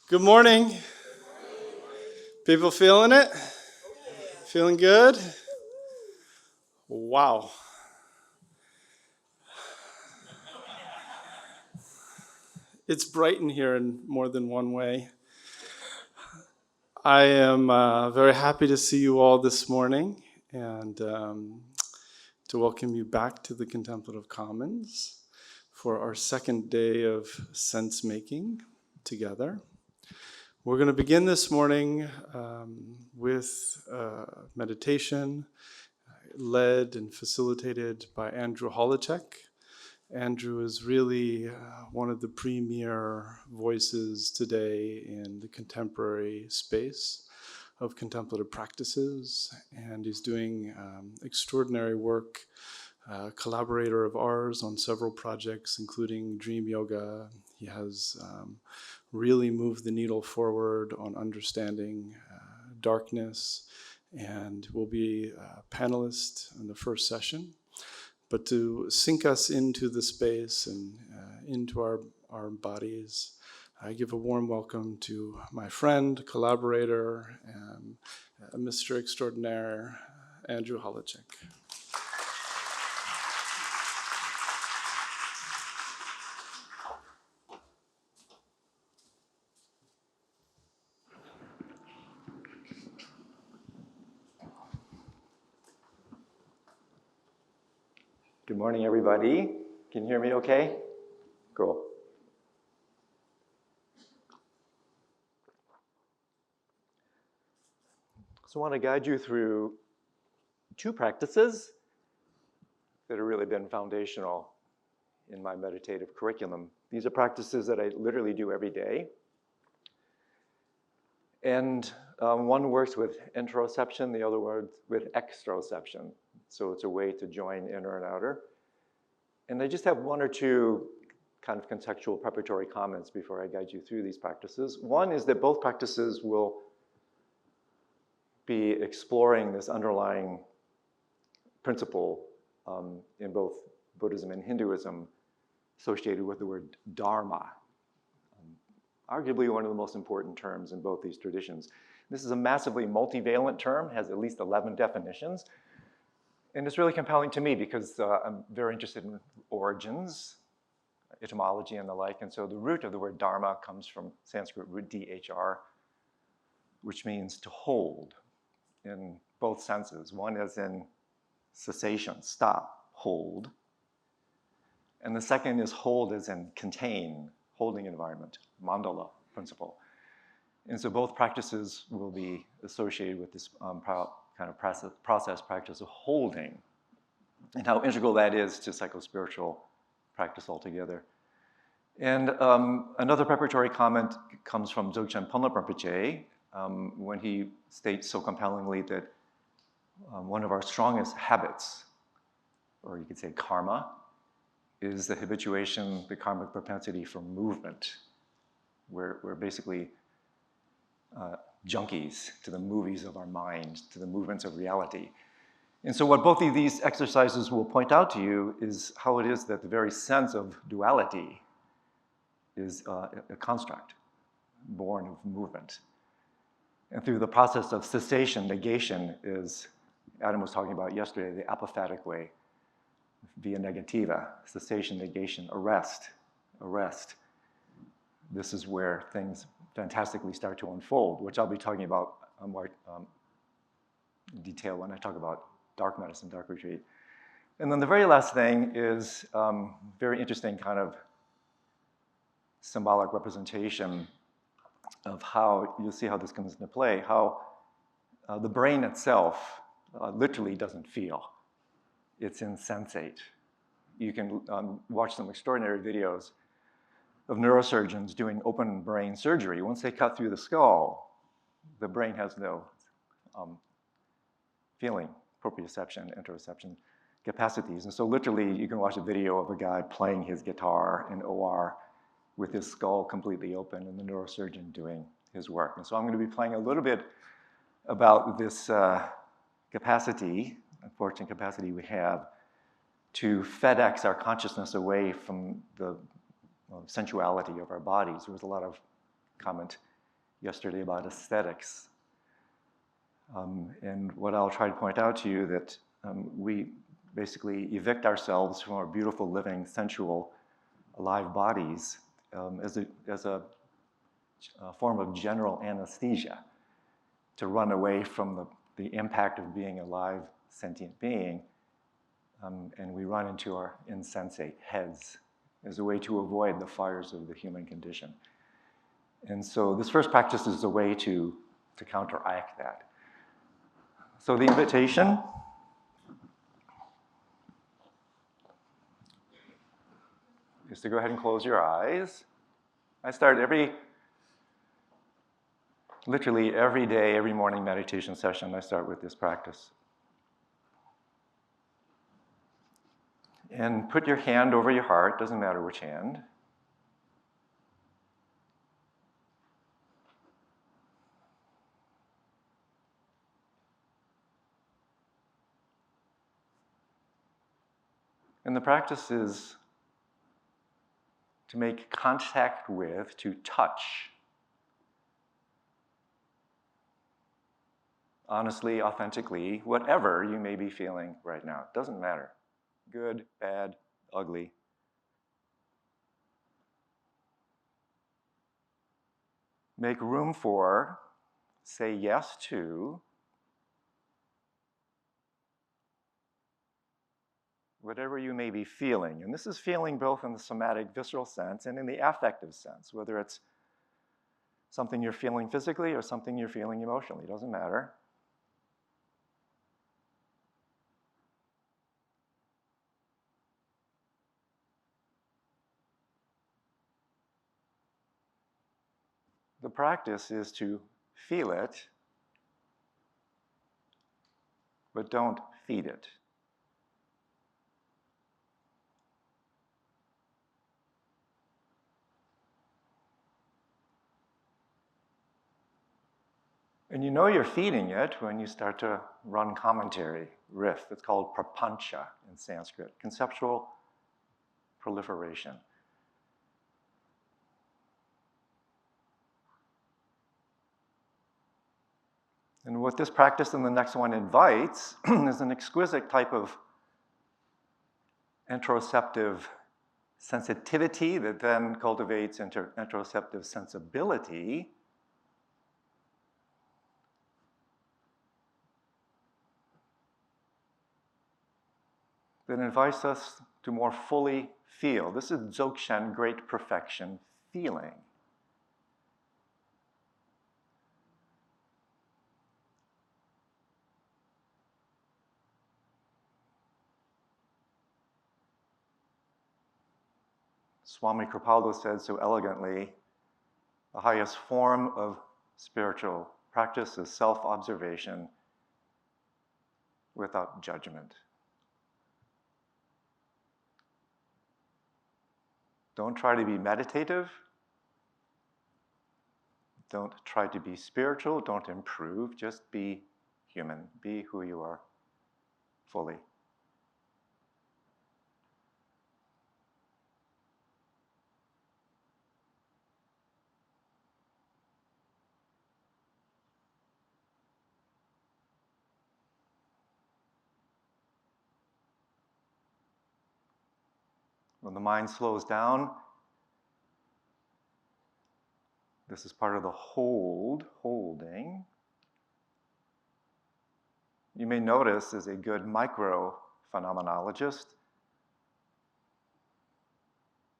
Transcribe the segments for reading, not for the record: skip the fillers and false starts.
Good morning. People feeling it? Feeling good? Wow. It's bright in here in more than one way. I am very happy to see you all this morning and to welcome you back to the Contemplative Commons for our second day of SENSEmaking together. We're going to begin this morning with meditation led and facilitated by Andrew Holecek. Andrew is really one of the premier voices today in the contemporary space of contemplative practices, and he's doing extraordinary work, collaborator of ours on several projects, including Dream Yoga. He has really moved the needle forward on understanding darkness, and will be a panelist in the first session. But to sink us into the space and into our bodies, I give a warm welcome to my friend, collaborator, and Mr. Extraordinaire, Andrew Holecek. Good morning, everybody. Can you hear me okay? Cool. So I want to guide you through two practices that have really been foundational in my meditative curriculum. These are practices that I literally do every day. And one works with interoception, the other one with exteroception. So it's a way to join inner and outer. And I just have one or two kind of contextual preparatory comments before I guide you through these practices. One is that both practices will be exploring this underlying principle in both Buddhism and Hinduism associated with the word dharma. Arguably one of the most important terms in both these traditions. This is a massively multivalent term, has at least 11 definitions. And it's really compelling to me because I'm very interested in origins, etymology, and the like. And so the root of the word dharma comes from Sanskrit root dhr, which means to hold in both senses. One is in cessation, stop, hold. And the second is hold as in contain, holding environment, mandala principle. And so both practices will be associated with this kind of process practice of holding, and how integral that is to psychospiritual practice altogether. And another preparatory comment comes from Dzogchen Ponlop Rinpoche, when he states so compellingly that one of our strongest habits, or you could say karma, is the habituation, the karmic propensity for movement. We're basically junkies to the movies of our mind, to the movements of reality. And so what both of these exercises will point out to you is how it is that the very sense of duality is a construct born of movement. And through the process of cessation, negation is, Adam was talking about yesterday, the apophatic way, via negativa, cessation, negation, arrest. This is where things fantastically start to unfold, which I'll be talking about more in detail when I talk about dark medicine, dark retreat. And then the very last thing is very interesting kind of symbolic representation of how, you'll see how this comes into play, how the brain itself literally doesn't feel. It's insensate. You can watch some extraordinary videos of neurosurgeons doing open brain surgery. Once they cut through the skull, the brain has no feeling, proprioception, interoception capacities. And so literally, you can watch a video of a guy playing his guitar in OR with his skull completely open and the neurosurgeon doing his work. And so I'm going to be playing a little bit about this capacity, unfortunate capacity we have, to FedEx our consciousness away from the sensuality of our bodies. There was a lot of comment yesterday about aesthetics. And what I'll try to point out to you that we basically evict ourselves from our beautiful, living, sensual, alive bodies as a form of general anesthesia to run away from the impact of being a live, sentient being. And we run into our insensate heads as a way to avoid the fires of the human condition. And so this first practice is a way to counteract that. So the invitation is to go ahead and close your eyes. I start literally every day, every morning meditation session, I start with this practice. And put your hand over your heart, doesn't matter which hand. And the practice is to make contact with, to touch, honestly, authentically, whatever you may be feeling right now. It doesn't matter. Good, bad, ugly. Make room for, say yes to, whatever you may be feeling. And this is feeling both in the somatic, visceral sense and in the affective sense, whether it's something you're feeling physically or something you're feeling emotionally, it doesn't matter. The practice is to feel it, but don't feed it. And you know you're feeding it when you start to run commentary, riff. It's called prapancha in Sanskrit, conceptual proliferation. And what this practice and the next one invites is an exquisite type of interoceptive sensitivity that then cultivates interoceptive sensibility. That invites us to more fully feel. This is Dzogchen, great perfection, feeling. Swami Kripalu said so elegantly, the highest form of spiritual practice is self-observation without judgment. Don't try to be meditative. Don't try to be spiritual. Don't improve. Just be human. Be who you are fully. When the mind slows down, this is part of the holding. You may notice, as a good micro-phenomenologist,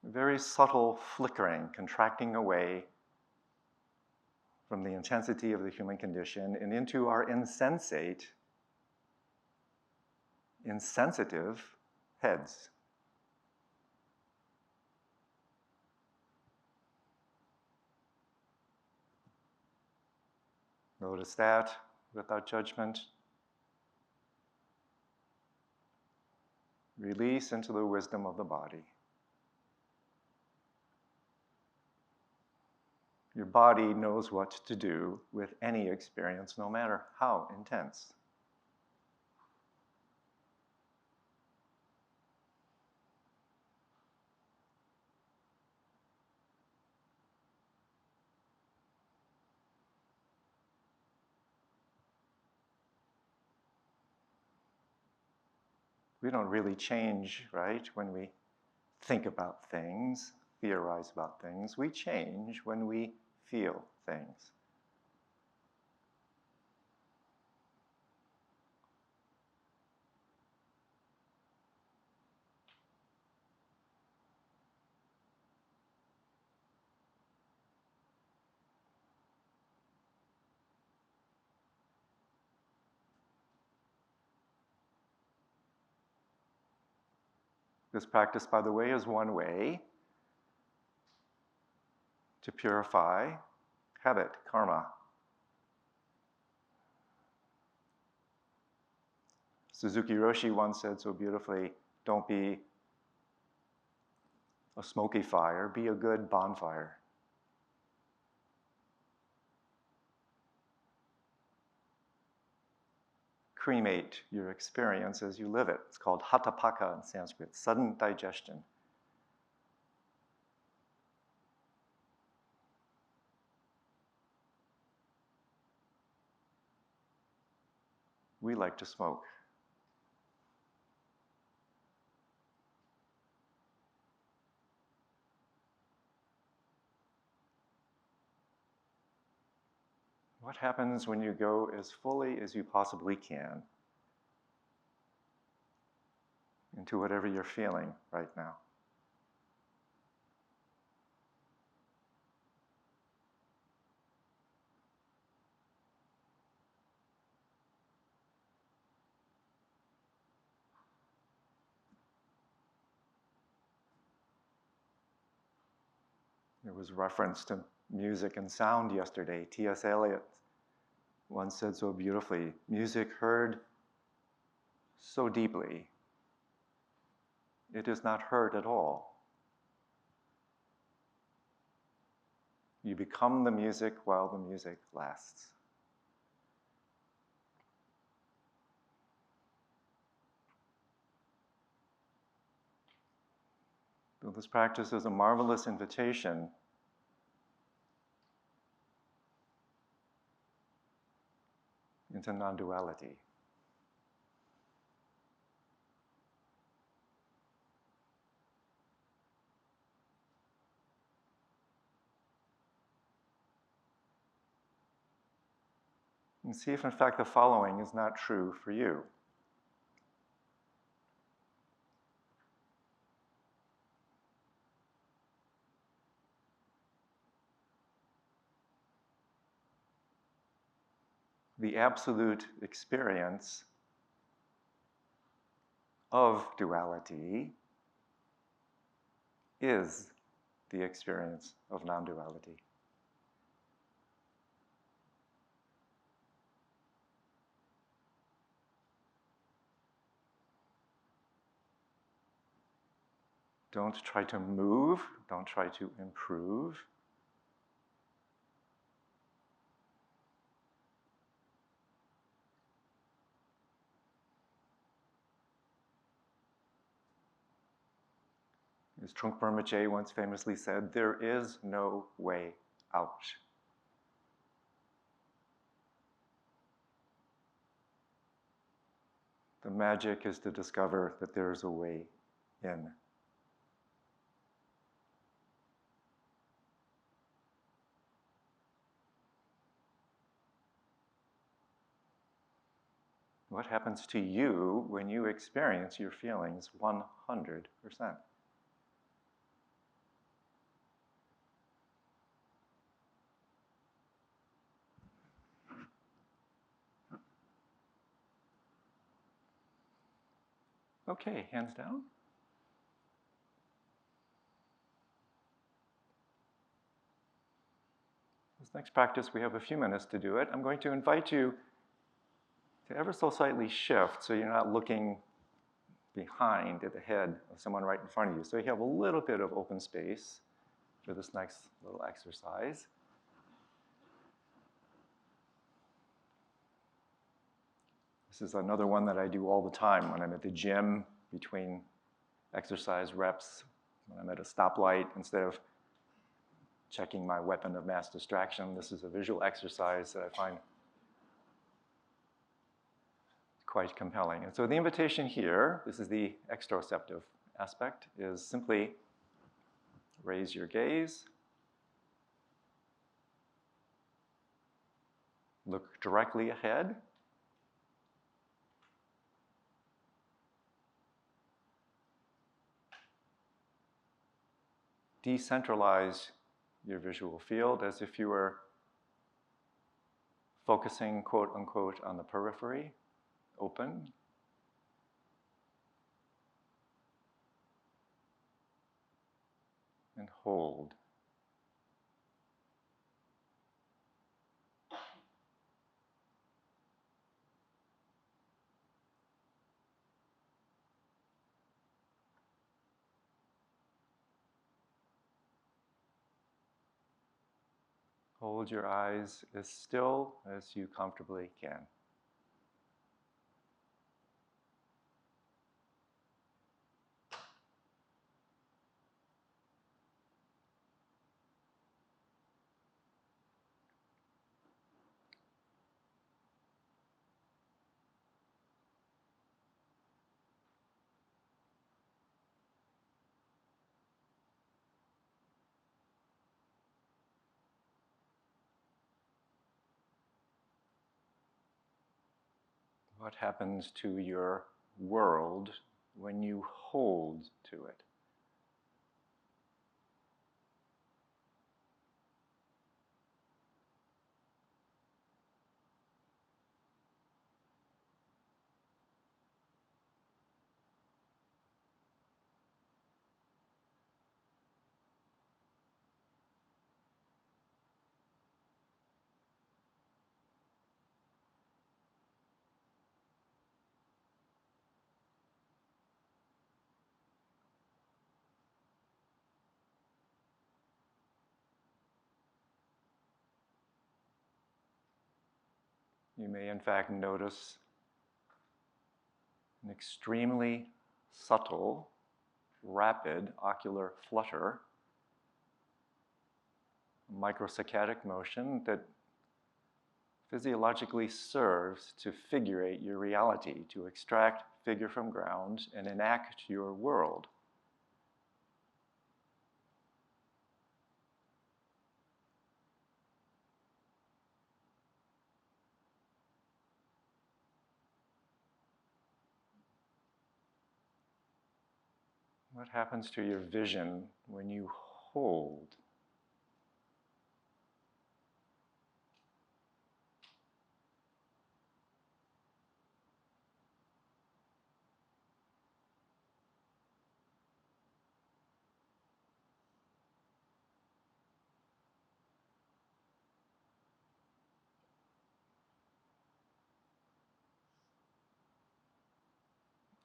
very subtle flickering, contracting away from the intensity of the human condition and into our insensate, insensitive heads. Notice that without judgment. Release into the wisdom of the body. Your body knows what to do with any experience, no matter how intense. We don't really change, right, when we think about things, theorize about things. We change when we feel things. This practice, by the way, is one way to purify habit, karma. Suzuki Roshi once said so beautifully, don't be a smoky fire, be a good bonfire. Cremate your experience as you live it. It's called hatapaka in Sanskrit, sudden digestion. We like to smoke. What happens when you go as fully as you possibly can into whatever you're feeling right now? There was reference to music and sound yesterday. T.S. Eliot once said so beautifully, music heard so deeply, it is not heard at all. You become the music while the music lasts. So this practice is a marvelous invitation into non-duality. And see if in fact the following is not true for you. The absolute experience of duality is the experience of non-duality. Don't try to move, don't try to improve. As Trungpa Rinpoche once famously said, there is no way out. The magic is to discover that there is a way in. What happens to you when you experience your feelings 100%? Okay, hands down. This next practice, we have a few minutes to do it. I'm going to invite you to ever so slightly shift so you're not looking behind at the head of someone right in front of you. So you have a little bit of open space for this next little exercise. This is another one that I do all the time when I'm at the gym between exercise reps, when I'm at a stoplight. Instead of checking my weapon of mass distraction, this is a visual exercise that I find quite compelling. And so the invitation here, this is the exteroceptive aspect, is simply raise your gaze, look directly ahead, decentralize your visual field as if you were focusing, quote unquote, on the periphery, open. And hold. Hold your eyes as still as you comfortably can. What happens to your world when you hold to it? You may, in fact, notice an extremely subtle, rapid ocular flutter, a microsaccadic motion that physiologically serves to figurate your reality, to extract figure from ground and enact your world. What happens to your vision when you hold?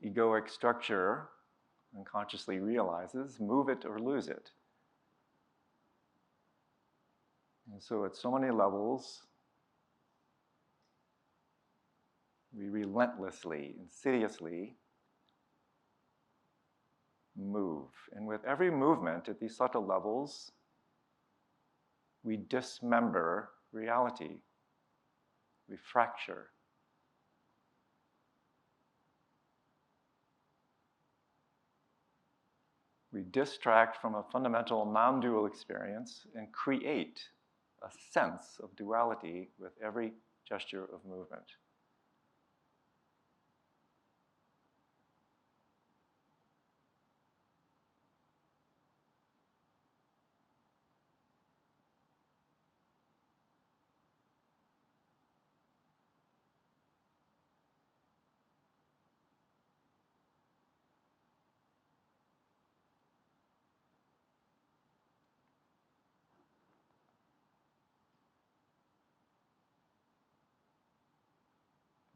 Egoic structure unconsciously realizes, move it or lose it. And so at so many levels, we relentlessly, insidiously move. And with every movement at these subtle levels, we dismember reality. We fracture. We distract from a fundamental non-dual experience and create a sense of duality with every gesture of movement.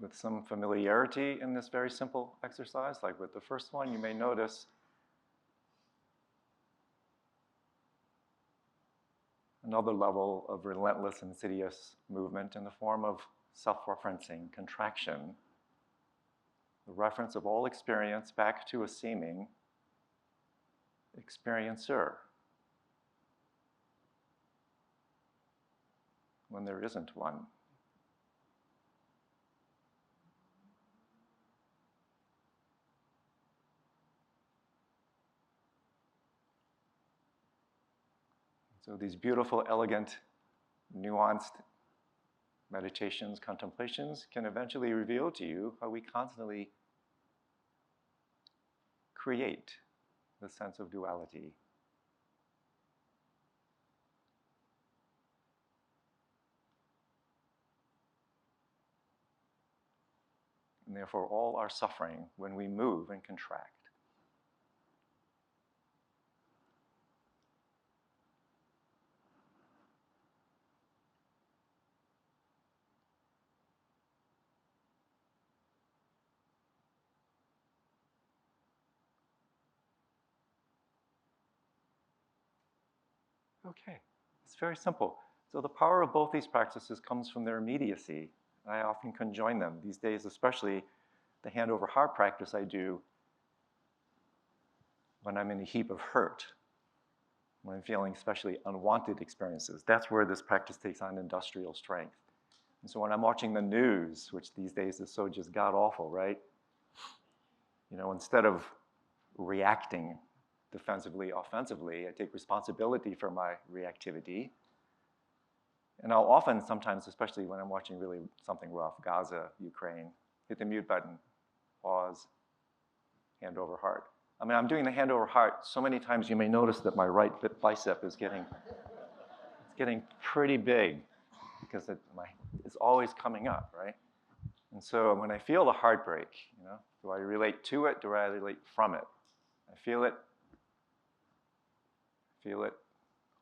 With some familiarity in this very simple exercise, like with the first one, you may notice another level of relentless, insidious movement in the form of self-referencing, contraction, the reference of all experience back to a seeming experiencer when there isn't one. So these beautiful, elegant, nuanced meditations, contemplations can eventually reveal to you how we constantly create the sense of duality. And therefore, all our suffering when we move and contract. Okay, it's very simple. So the power of both these practices comes from their immediacy. I often conjoin them. These days, especially the hand over heart practice I do when I'm in a heap of hurt, when I'm feeling especially unwanted experiences. That's where this practice takes on industrial strength. And so when I'm watching the news, which these days is so just god-awful, right? Instead of reacting defensively, offensively, I take responsibility for my reactivity. And I'll often, sometimes, especially when I'm watching really something rough, Gaza, Ukraine, hit the mute button, pause, hand over heart. I mean, I'm doing the hand over heart so many times you may notice that my right bicep is getting pretty big because it's always coming up, right? And so when I feel the heartbreak, do I relate to it? Do I relate from it? I feel it,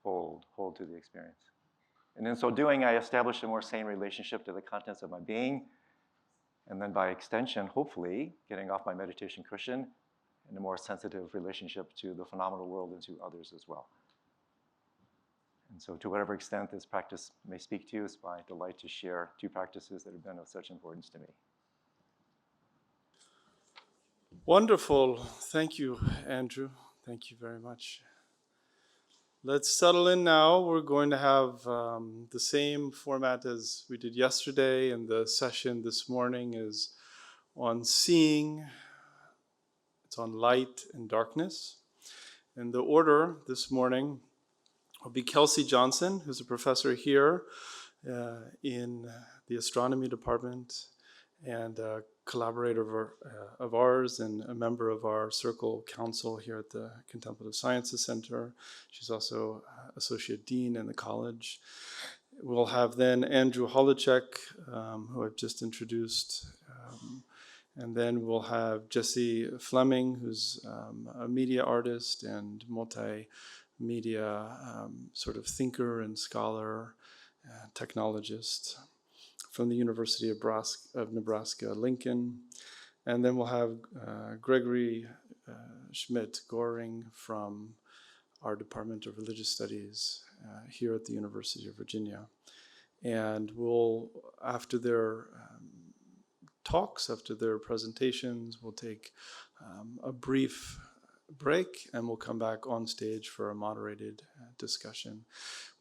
hold to the experience. And in so doing, I establish a more sane relationship to the contents of my being, and then by extension, hopefully, getting off my meditation cushion, and a more sensitive relationship to the phenomenal world and to others as well. And so to whatever extent this practice may speak to you, it's my delight to share two practices that have been of such importance to me. Wonderful. Thank you, Andrew. Thank you very much. Let's settle in now. We're going to have the same format as we did yesterday, and the session this morning is on seeing. It's on light and darkness. And the order this morning will be Kelsey Johnson, who's a professor here in the astronomy department and a collaborator of ours and a member of our CIRCL council here at the Contemplative Sciences Center. She's also associate dean in the college. We'll have then Andrew Holecek, who I've just introduced, and then we'll have Jesse Fleming, who's a media artist and multimedia sort of thinker and scholar, technologist from the University of Nebraska-Lincoln. And then we'll have Gregory Schmidt Goering from our Department of Religious Studies here at the University of Virginia. And we'll, after their talks, after their presentations, we'll take a brief break and we'll come back on stage for a moderated discussion.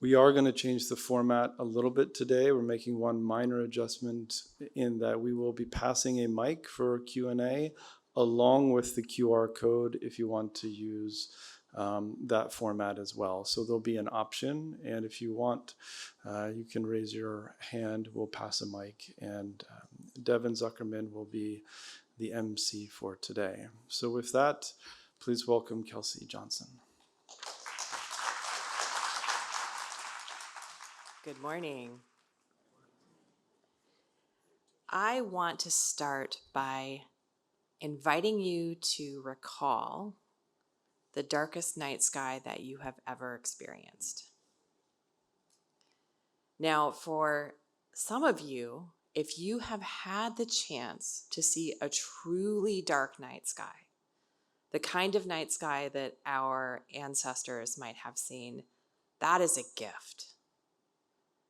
We are going to change the format a little bit today. We're making one minor adjustment in that we will be passing a mic for Q&A along with the QR code if you want to use that format as well. So there'll be an option, and if you want, you can raise your hand. We'll pass a mic, and Devin Zuckerman will be the MC for today. So with that, please welcome Kelsey Johnson. Good morning. I want to start by inviting you to recall the darkest night sky that you have ever experienced. Now, for some of you, if you have had the chance to see a truly dark night sky, the kind of night sky that our ancestors might have seen, that is a gift.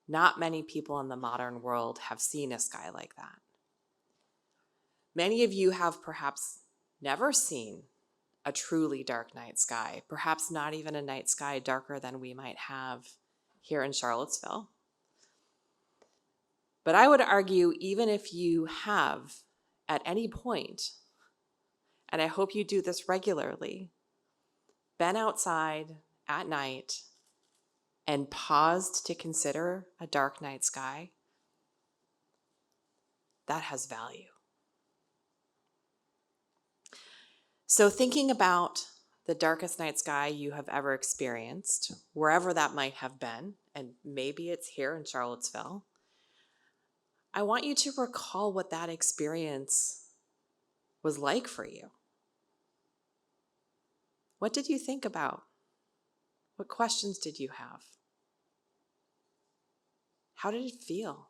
Not many people in the modern world have seen a sky like that. Many of you have perhaps never seen a truly dark night sky, perhaps not even a night sky darker than we might have here in Charlottesville. But I would argue, even if you have at any point, and I hope you do this regularly, been outside at night and paused to consider a dark night sky, that has value. So thinking about the darkest night sky you have ever experienced, wherever that might have been, and maybe it's here in Charlottesville, I want you to recall what that experience was like for you. What did you think about? What questions did you have? How did it feel?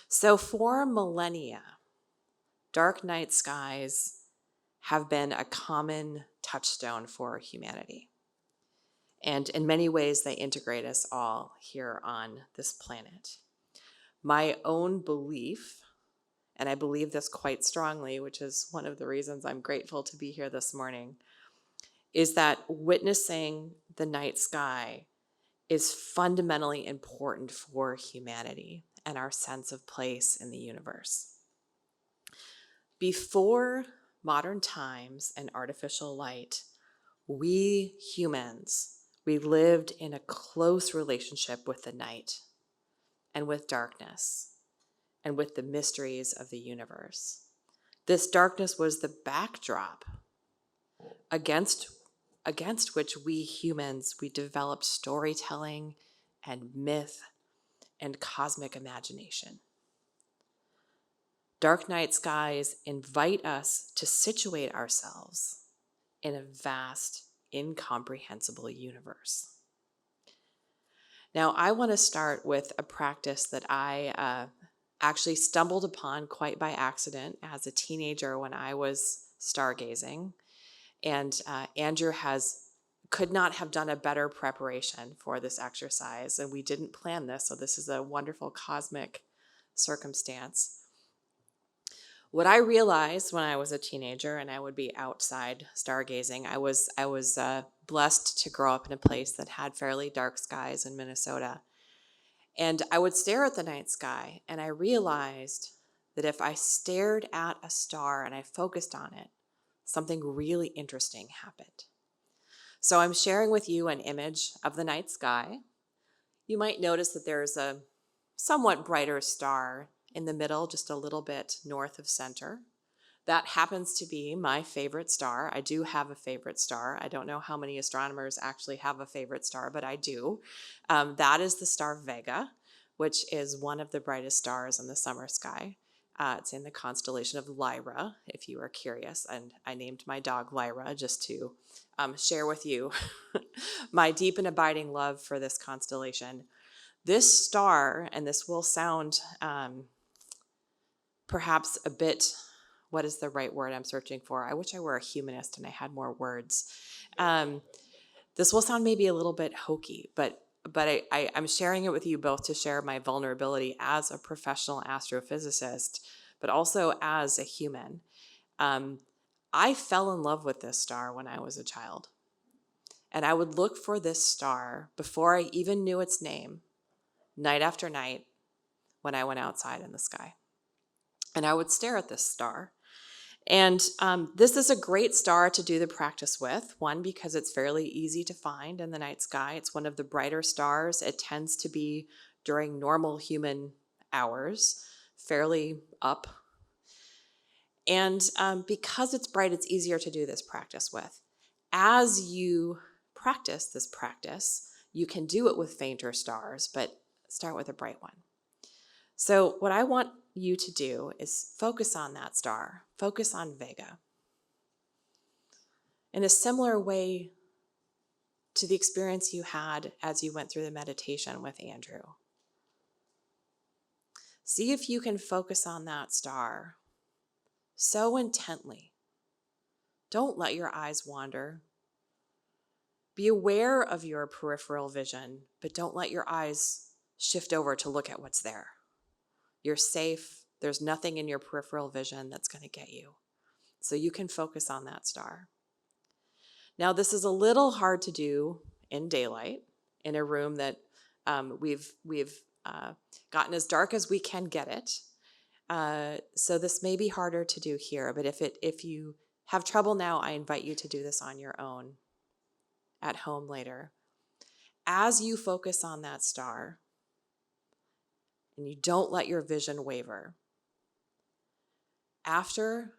So for millennia, dark night skies have been a common touchstone for humanity. And in many ways, they integrate us all here on this planet. My own belief, and I believe this quite strongly, which is one of the reasons I'm grateful to be here this morning, is that witnessing the night sky is fundamentally important for humanity and our sense of place in the universe. Before modern times and artificial light, we humans, we lived in a close relationship with the night and with darkness and with the mysteries of the universe. This darkness was the backdrop against which we humans, we developed storytelling and myth and cosmic imagination. Dark night skies invite us to situate ourselves in a vast, incomprehensible universe. Now, I want to start with a practice that I actually stumbled upon quite by accident as a teenager when I was stargazing. And Andrew could not have done a better preparation for this exercise, and we didn't plan this, so this is a wonderful cosmic circumstance. What I realized when I was a teenager and I would be outside stargazing, I was blessed to grow up in a place that had fairly dark skies in Minnesota. And I would stare at the night sky, and I realized that if I stared at a star and I focused on it, something really interesting happened. So I'm sharing with you an image of the night sky. You might notice that there's a somewhat brighter star in the middle, just a little bit north of center. That happens to be my favorite star. I do have a favorite star. I don't know how many astronomers actually have a favorite star, but I do. That is the star Vega, which is one of the brightest stars in the summer sky. It's in the constellation of Lyra, if you are curious. And I named my dog Lyra just to share with you my deep and abiding love for this constellation. This star, and this will sound perhaps a bit, what is the right word I'm searching for? I wish I were a humanist and I had more words. This will sound maybe a little bit hokey, but I'm sharing it with you both to share my vulnerability as a professional astrophysicist, but also as a human. I fell in love with this star when I was a child. And I would look for this star before I even knew its name, night after night, when I went outside in the sky. And I would stare at this star. And this is a great star to do the practice with. One, because it's fairly easy to find in the night sky. It's one of the brighter stars. It tends to be during normal human hours, fairly up. And because it's bright, it's easier to do this practice with. As you practice this practice, you can do it with fainter stars, but start with a bright one. So what I want you to do is focus on that star. Focus on Vega. In a similar way to the experience you had as you went through the meditation with Andrew. See if you can focus on that star so intently. Don't let your eyes wander. Be aware of your peripheral vision, but don't let your eyes shift over to look at what's there. You're safe. There's nothing in your peripheral vision that's going to get you. So you can focus on that star. Now, this is a little hard to do in daylight, in a room that we've gotten as dark as we can get it. So this may be harder to do here, but if you have trouble now, I invite you to do this on your own. at home later, as you focus on that star and you don't let your vision waver, after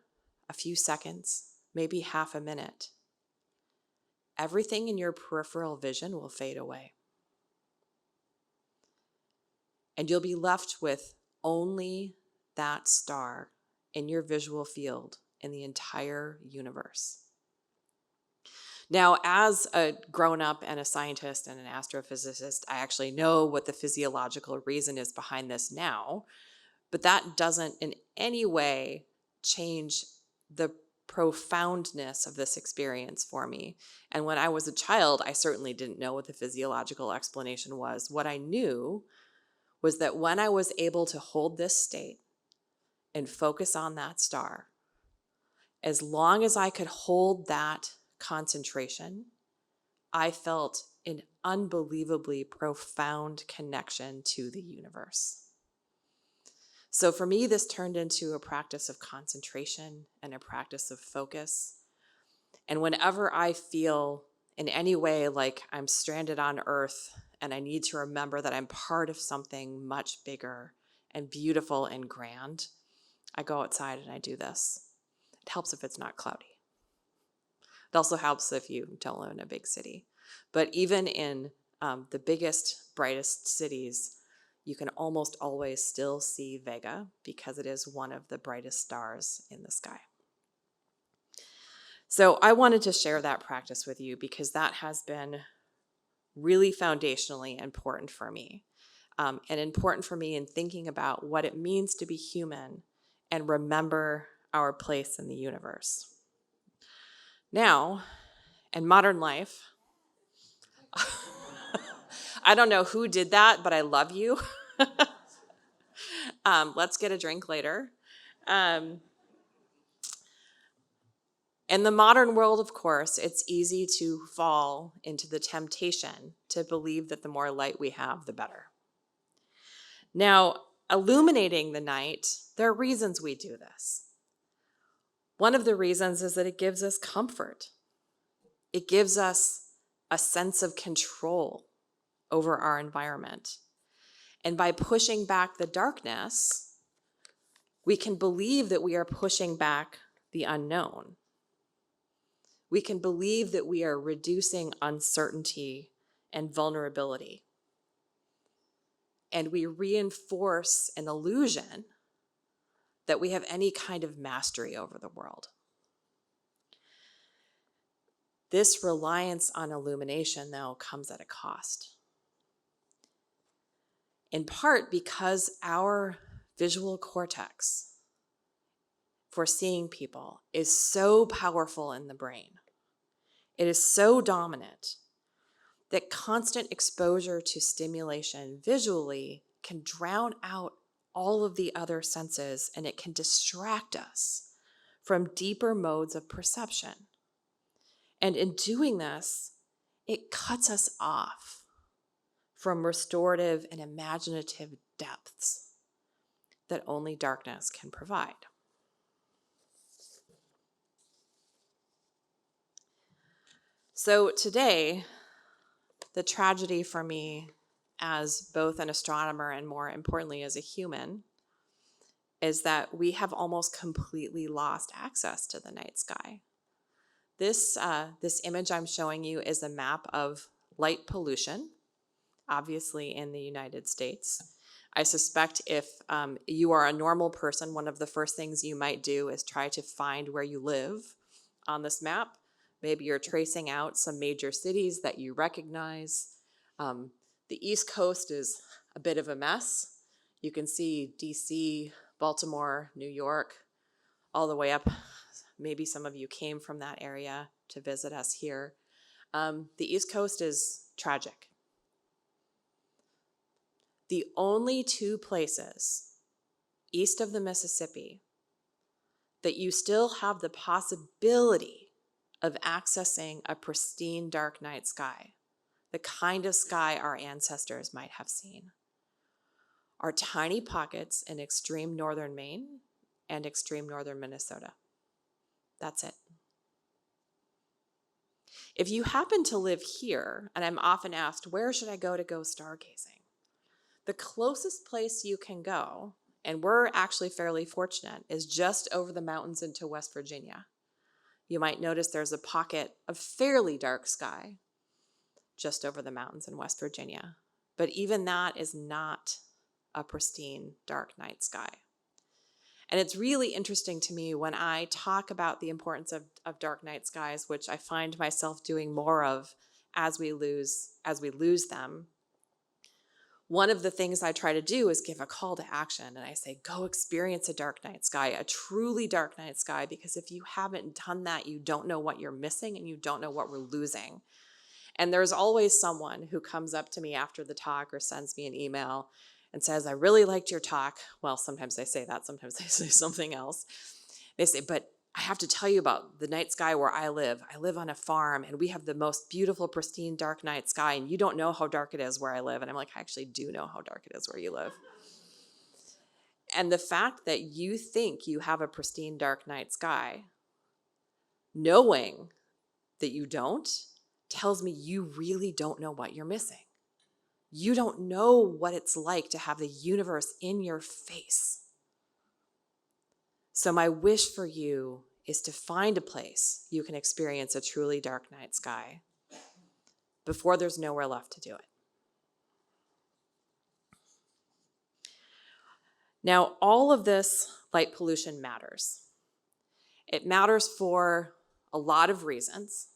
a few seconds, maybe half a minute, everything in your peripheral vision will fade away. And you'll be left with only that star in your visual field in the entire universe. Now, as a grown-up and a scientist and an astrophysicist, I actually know what the physiological reason is behind this now, but that doesn't in any way change the profoundness of this experience for me. And when I was a child, I certainly didn't know what the physiological explanation was. What I knew was that when I was able to hold this state and focus on that star, as long as I could hold that concentration, I felt an unbelievably profound connection to the universe. So for me, this turned into a practice of concentration and a practice of focus. And whenever I feel in any way like I'm stranded on Earth and I need to remember that I'm part of something much bigger and beautiful and grand, I go outside and I do this. It helps if it's not cloudy. It also helps if you don't live in a big city. But even in the biggest, brightest cities, you can almost always still see Vega because it is one of the brightest stars in the sky. So I wanted to share that practice with you because that has been really foundationally important for me, and important for me in thinking about what it means to be human and remember our place in the universe. Now, in modern life, I don't know who did that, but I love you. Let's get a drink later. In the modern world, of course, it's easy to fall into the temptation to believe that the more light we have, the better. Now, illuminating the night, there are reasons we do this. One of the reasons is that it gives us comfort. It gives us a sense of control over our environment. And by pushing back the darkness, we can believe that we are pushing back the unknown. We can believe that we are reducing uncertainty and vulnerability. And we reinforce an illusion that we have any kind of mastery over the world. This reliance on illumination, though, comes at a cost. In part because our visual cortex for seeing people is so powerful in the brain. It is so dominant that constant exposure to stimulation visually can drown out all of the other senses, and it can distract us from deeper modes of perception. And in doing this, it cuts us off from restorative and imaginative depths that only darkness can provide. So today, the tragedy for me as both an astronomer and more importantly as a human is that we have almost completely lost access to the night sky. This image I'm showing you is a map of light pollution, obviously in the United States. I suspect if you are a normal person, one of the first things you might do is try to find where you live on this map. Maybe you're tracing out some major cities that you recognize. The East Coast is a bit of a mess. You can see DC, Baltimore, New York, all the way up. Maybe some of you came from that area to visit us here. The East Coast is tragic. The only two places east of the Mississippi that you still have the possibility of accessing a pristine dark night sky, the kind of sky our ancestors might have seen, are tiny pockets in extreme northern Maine and extreme northern Minnesota. That's it. If you happen to live here, and I'm often asked, where should I go stargazing? The closest place you can go, and we're actually fairly fortunate, is just over the mountains into West Virginia. You might notice there's a pocket of fairly dark sky just over the mountains in West Virginia. But even that is not a pristine dark night sky. And it's really interesting to me when I talk about the importance of dark night skies, which I find myself doing more of as we lose them. One of the things I try to do is give a call to action, and I say, go experience a dark night sky, a truly dark night sky, because if you haven't done that, you don't know what you're missing and you don't know what we're losing. And there's always someone who comes up to me after the talk or sends me an email and says, I really liked your talk. Well, sometimes they say that, sometimes they say something else. They say, but I have to tell you about the night sky where I live. I live on a farm and we have the most beautiful, pristine, dark night sky, and you don't know how dark it is where I live. And I'm like, I actually do know how dark it is where you live. And the fact that you think you have a pristine, dark night sky, knowing that you don't, tells me you really don't know what you're missing. You don't know what it's like to have the universe in your face. So my wish for you is to find a place you can experience a truly dark night sky before there's nowhere left to do it. Now, all of this light pollution matters. It matters for a lot of reasons.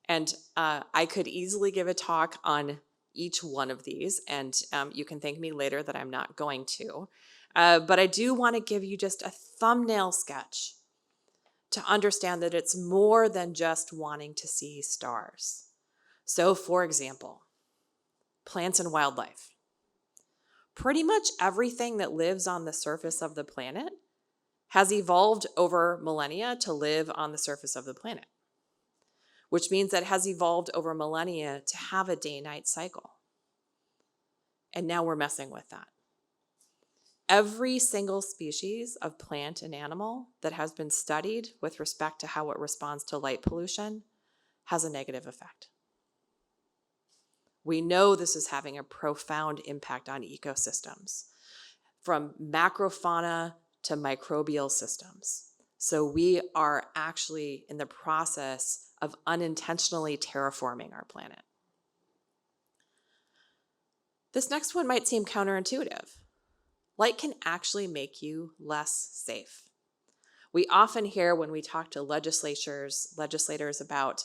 And I could easily give a talk on each one of these, and you can thank me later that I'm not going to. But I do want to give you just a thumbnail sketch to understand that it's more than just wanting to see stars. So, for example, plants and wildlife. Pretty much everything that lives on the surface of the planet has evolved over millennia to live on the surface of the planet, which means that it has evolved over millennia to have a day-night cycle. And now we're messing with that. Every single species of plant and animal that has been studied with respect to how it responds to light pollution has a negative effect. We know this is having a profound impact on ecosystems, from macrofauna to microbial systems. So we are actually in the process of unintentionally terraforming our planet. This next one might seem counterintuitive. Light can actually make you less safe. We often hear when we talk to legislators about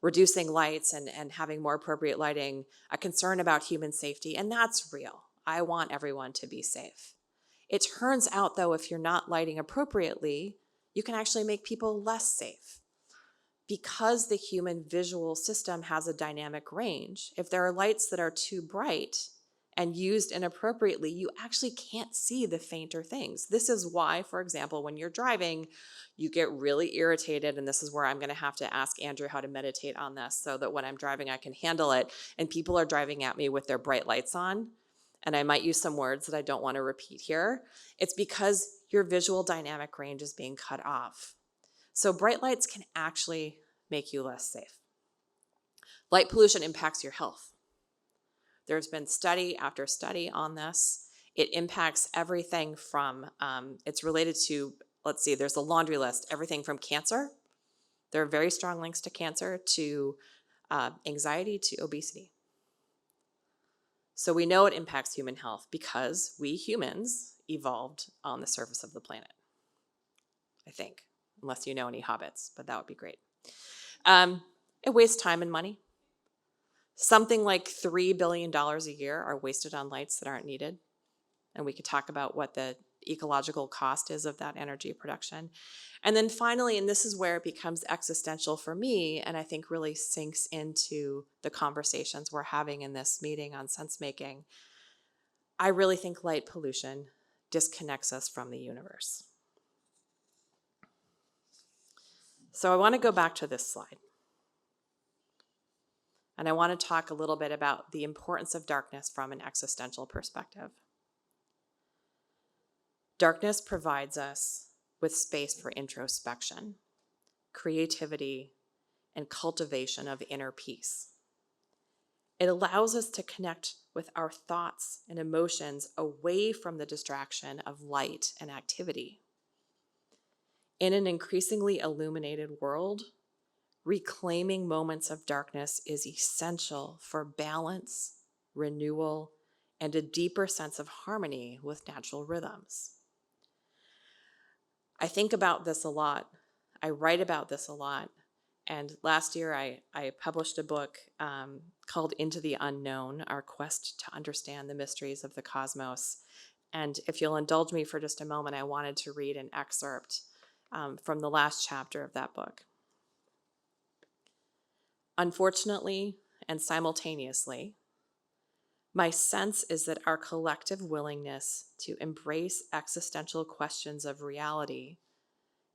reducing lights and having more appropriate lighting, a concern about human safety, and that's real. I want everyone to be safe. It turns out, though, if you're not lighting appropriately, you can actually make people less safe. Because the human visual system has a dynamic range, if there are lights that are too bright and used inappropriately, you actually can't see the fainter things. This is why, for example, when you're driving, you get really irritated, and this is where I'm going to have to ask Andrew how to meditate on this so that when I'm driving, I can handle it, and people are driving at me with their bright lights on, and I might use some words that I don't want to repeat here. It's because your visual dynamic range is being cut off. So bright lights can actually make you less safe. Light pollution impacts your health. There's been study after study on this. It impacts everything from, it's related to, let's see, there's a laundry list, everything from cancer. There are very strong links to cancer, to anxiety, to obesity. So we know it impacts human health because we humans evolved on the surface of the planet, I think, unless you know any hobbits, but that would be great. It wastes time and money. Something like $3 billion a year are wasted on lights that aren't needed. And we could talk about what the ecological cost is of that energy production. And then finally, and this is where it becomes existential for me, and I think really sinks into the conversations we're having in this meeting on SENSEmaking, I really think light pollution disconnects us from the universe. So I want to go back to this slide. And I want to talk a little bit about the importance of darkness from an existential perspective. Darkness provides us with space for introspection, creativity, and cultivation of inner peace. It allows us to connect with our thoughts and emotions away from the distraction of light and activity. In an increasingly illuminated world, reclaiming moments of darkness is essential for balance, renewal, and a deeper sense of harmony with natural rhythms. I think about this a lot. I write about this a lot. And last year, I published a book called Into the Unknown, Our Quest to Understand the Mysteries of the Cosmos. And if you'll indulge me for just a moment, I wanted to read an excerpt from the last chapter of that book. Unfortunately, and simultaneously, my sense is that our collective willingness to embrace existential questions of reality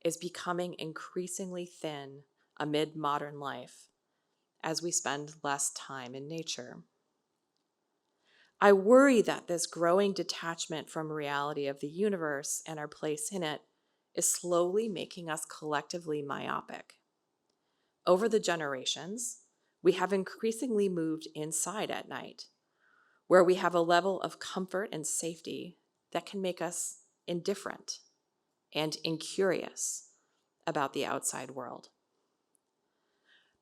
is becoming increasingly thin amid modern life as we spend less time in nature. I worry that this growing detachment from reality of the universe and our place in it is slowly making us collectively myopic. Over the generations, we have increasingly moved inside at night, where we have a level of comfort and safety that can make us indifferent and incurious about the outside world.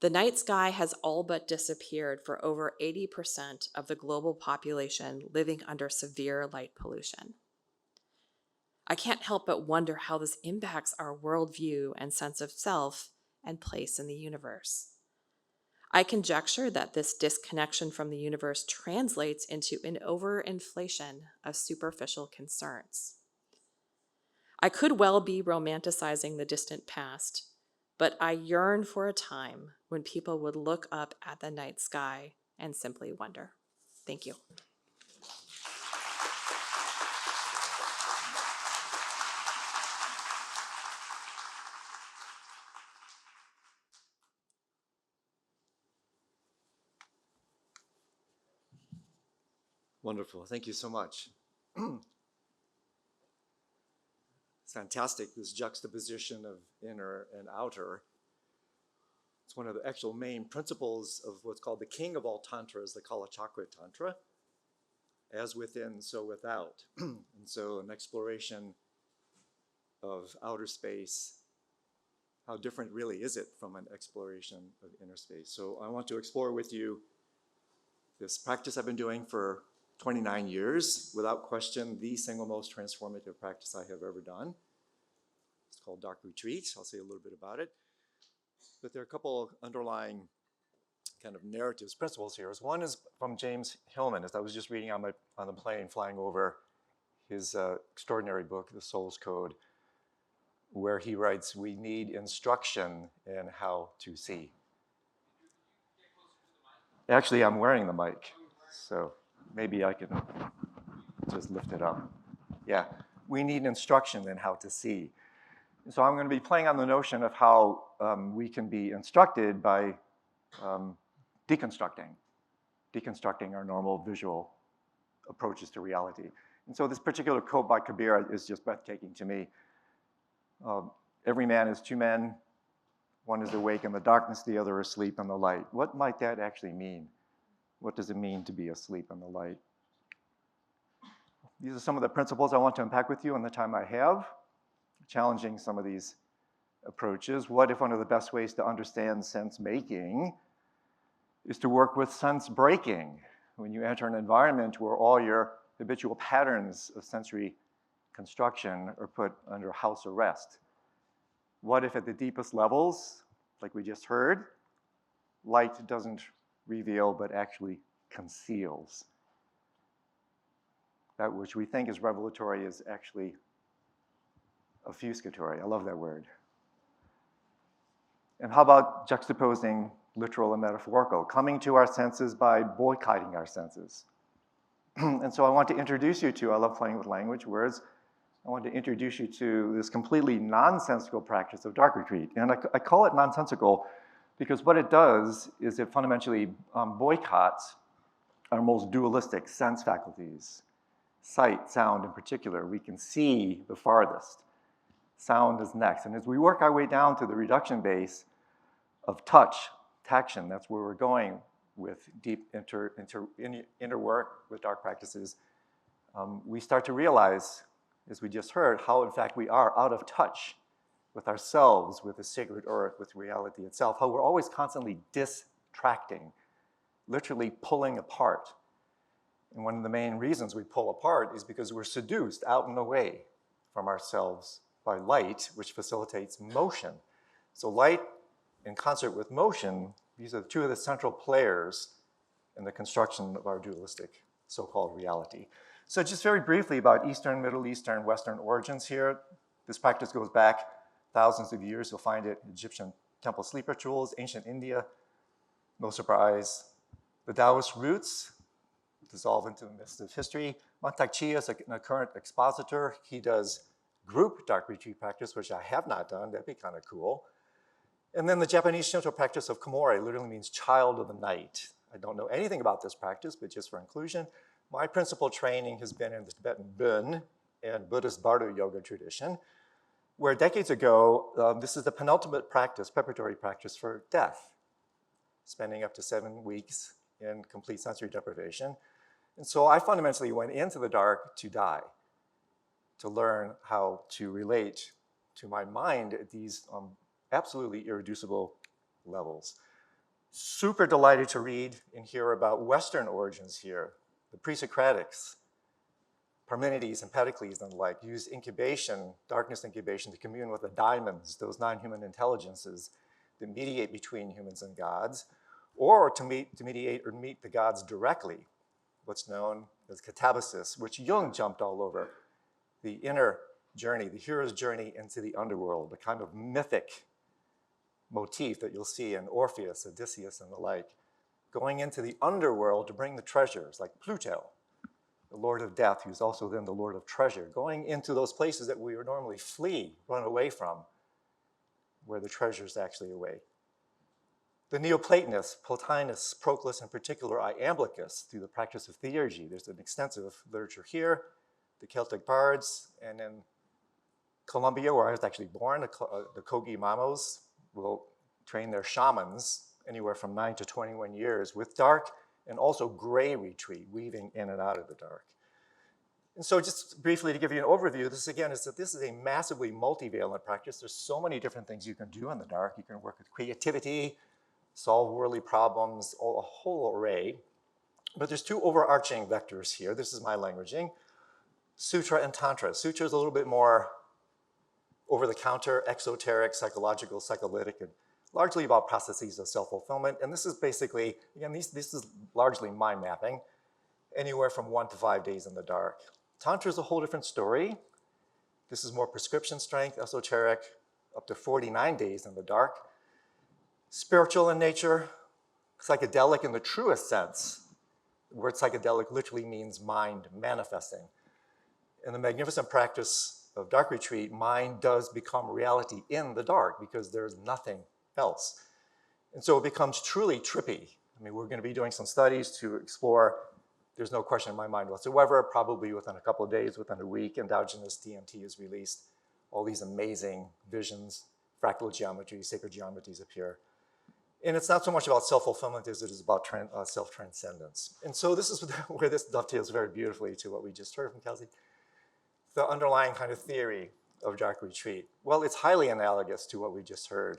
The night sky has all but disappeared for over 80% of the global population living under severe light pollution. I can't help but wonder how this impacts our worldview and sense of self and place in the universe. I conjecture that this disconnection from the universe translates into an overinflation of superficial concerns. I could well be romanticizing the distant past, but I yearn for a time when people would look up at the night sky and simply wonder. Thank you. Wonderful. Thank you so much. It's fantastic, this juxtaposition of inner and outer. It's one of the actual main principles of what's called the king of all tantras, the Kalachakra Tantra. As within, so without. And so an exploration of outer space, how different really is it from an exploration of inner space? So I want to explore with you this practice I've been doing for 29 years, without question, the single most transformative practice I have ever done. It's called Dark Retreat. I'll say a little bit about it. But there are a couple of underlying kind of narratives, principles here. One is from James Hillman, as I was just reading on the plane flying over his extraordinary book, The Soul's Code, where he writes, we need instruction in how to see. Actually, I'm wearing the mic, so maybe I can just lift it up. Yeah, we need instruction in how to see. So I'm going to be playing on the notion of how we can be instructed by deconstructing our normal visual approaches to reality. And so this particular quote by Kabir is just breathtaking to me. Every man is two men. One is awake in the darkness, the other asleep in the light. What might that actually mean? What does it mean to be asleep in the light? These are some of the principles I want to unpack with you in the time I have, challenging some of these approaches. What if one of the best ways to understand sense-making is to work with sense-breaking? When you enter an environment where all your habitual patterns of sensory construction are put under house arrest. What if at the deepest levels, like we just heard, light doesn't reveal but actually conceals? That which we think is revelatory is actually obfuscatory. I love that word. And how about juxtaposing literal and metaphorical, coming to our senses by boycotting our senses? And so I want to introduce you to, I love playing with language, words. I want to introduce you to this completely nonsensical practice of dark retreat. And I call it nonsensical because what it does is it fundamentally boycotts our most dualistic sense faculties. Sight, sound in particular, we can see the farthest. Sound is next. And as we work our way down to the reduction base, of touch, taction. That's where we're going with deep inner work with dark practices. We start to realize, as we just heard, how in fact we are out of touch with ourselves, with the sacred earth, with reality itself, how we're always constantly distracting, literally pulling apart. And one of the main reasons we pull apart is because we're seduced out and away from ourselves by light, which facilitates motion. So light in concert with motion, these are two of the central players in the construction of our dualistic so-called reality. So just very briefly about Eastern, Middle Eastern, Western origins here. This practice goes back thousands of years. You'll find it in Egyptian temple sleep rituals, ancient India, no surprise. The Taoist roots dissolve into the mist of history. Mantak Chia is a current expositor. He does group dark retreat practice, which I have not done. That'd be kind of cool. And then the Japanese Shinto practice of Komore literally means child of the night. I don't know anything about this practice, but just for inclusion, my principal training has been in the Tibetan Bön and Buddhist Bardo yoga tradition, where decades ago, this is the penultimate practice, preparatory practice for death, spending up to 7 weeks in complete sensory deprivation. And so I fundamentally went into the dark to die, to learn how to relate to my mind at these absolutely irreducible levels. Super delighted to read and hear about Western origins here. The pre-Socratics, Parmenides, Empiricles, and the like, used incubation, darkness incubation, to commune with the daimons, those non-human intelligences that mediate between humans and gods, or to mediate or meet the gods directly, what's known as catabasis, which Jung jumped all over, the inner journey, the hero's journey into the underworld, the kind of mythic motif that you'll see in Orpheus, Odysseus, and the like, going into the underworld to bring the treasures, like Pluto, the Lord of Death, who's also then the Lord of Treasure, going into those places that we would normally flee, run away from, where the treasures actually await. The Neoplatonists, Plotinus, Proclus, in particular, Iamblichus, through the practice of theurgy. There's an extensive literature here, the Celtic bards, and in Colombia, where I was actually born, the Kogi Mamos will train their shamans anywhere from 9 to 21 years with dark and also gray retreat, weaving in and out of the dark. And so just briefly to give you an overview, this is a massively multivalent practice. There's so many different things you can do in the dark. You can work with creativity, solve worldly problems, a whole array. But there's two overarching vectors here. This is my languaging. Sutra and Tantra. Sutra is a little bit more over-the-counter, exoteric, psychological, psycholytic, and largely about processes of self-fulfillment. And this is basically, again, this is largely mind mapping, anywhere from 1 to 5 days in the dark. Tantra is a whole different story. This is more prescription strength, esoteric, up to 49 days in the dark. Spiritual in nature, psychedelic in the truest sense. The word psychedelic literally means mind manifesting. In the magnificent practice of dark retreat, mind does become reality in the dark because there's nothing else. And so it becomes truly trippy. I mean, we're going to be doing some studies to explore. There's no question in my mind whatsoever, probably within a couple of days, within a week, endogenous DMT is released. All these amazing visions, fractal geometry, sacred geometries appear. And it's not so much about self-fulfillment as it is about self-transcendence. And so this is where this dovetails very beautifully to what we just heard from Kelsey. The underlying kind of theory of dark retreat. Well, it's highly analogous to what we just heard.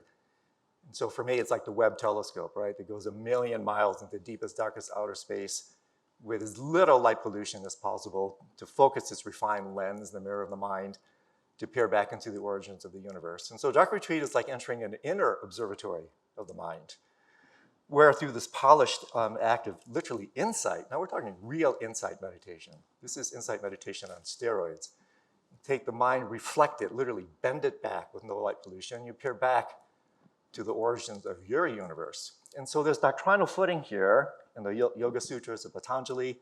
And so for me, it's like the Webb telescope, right? That goes 1,000,000 miles into the deepest, darkest outer space with as little light pollution as possible to focus its refined lens, the mirror of the mind, to peer back into the origins of the universe. And so dark retreat is like entering an inner observatory of the mind, where through this polished act of literally insight, now we're talking real insight meditation. This is insight meditation on steroids. Take the mind, reflect it, literally bend it back with no light pollution. You peer back to the origins of your universe. And so there's doctrinal footing here in the Yoga Sutras of Patanjali,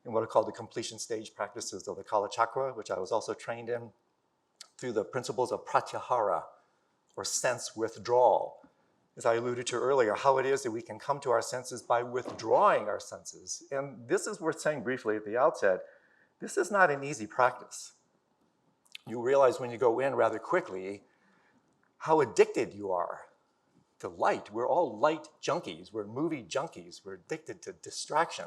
in what are called the completion stage practices of the Kala Chakra, which I was also trained in, through the principles of pratyahara, or sense withdrawal. As I alluded to earlier, how it is that we can come to our senses by withdrawing our senses. And this is worth saying briefly at the outset. This is not an easy practice. You realize when you go in rather quickly how addicted you are to light. We're all light junkies. We're movie junkies. We're addicted to distraction.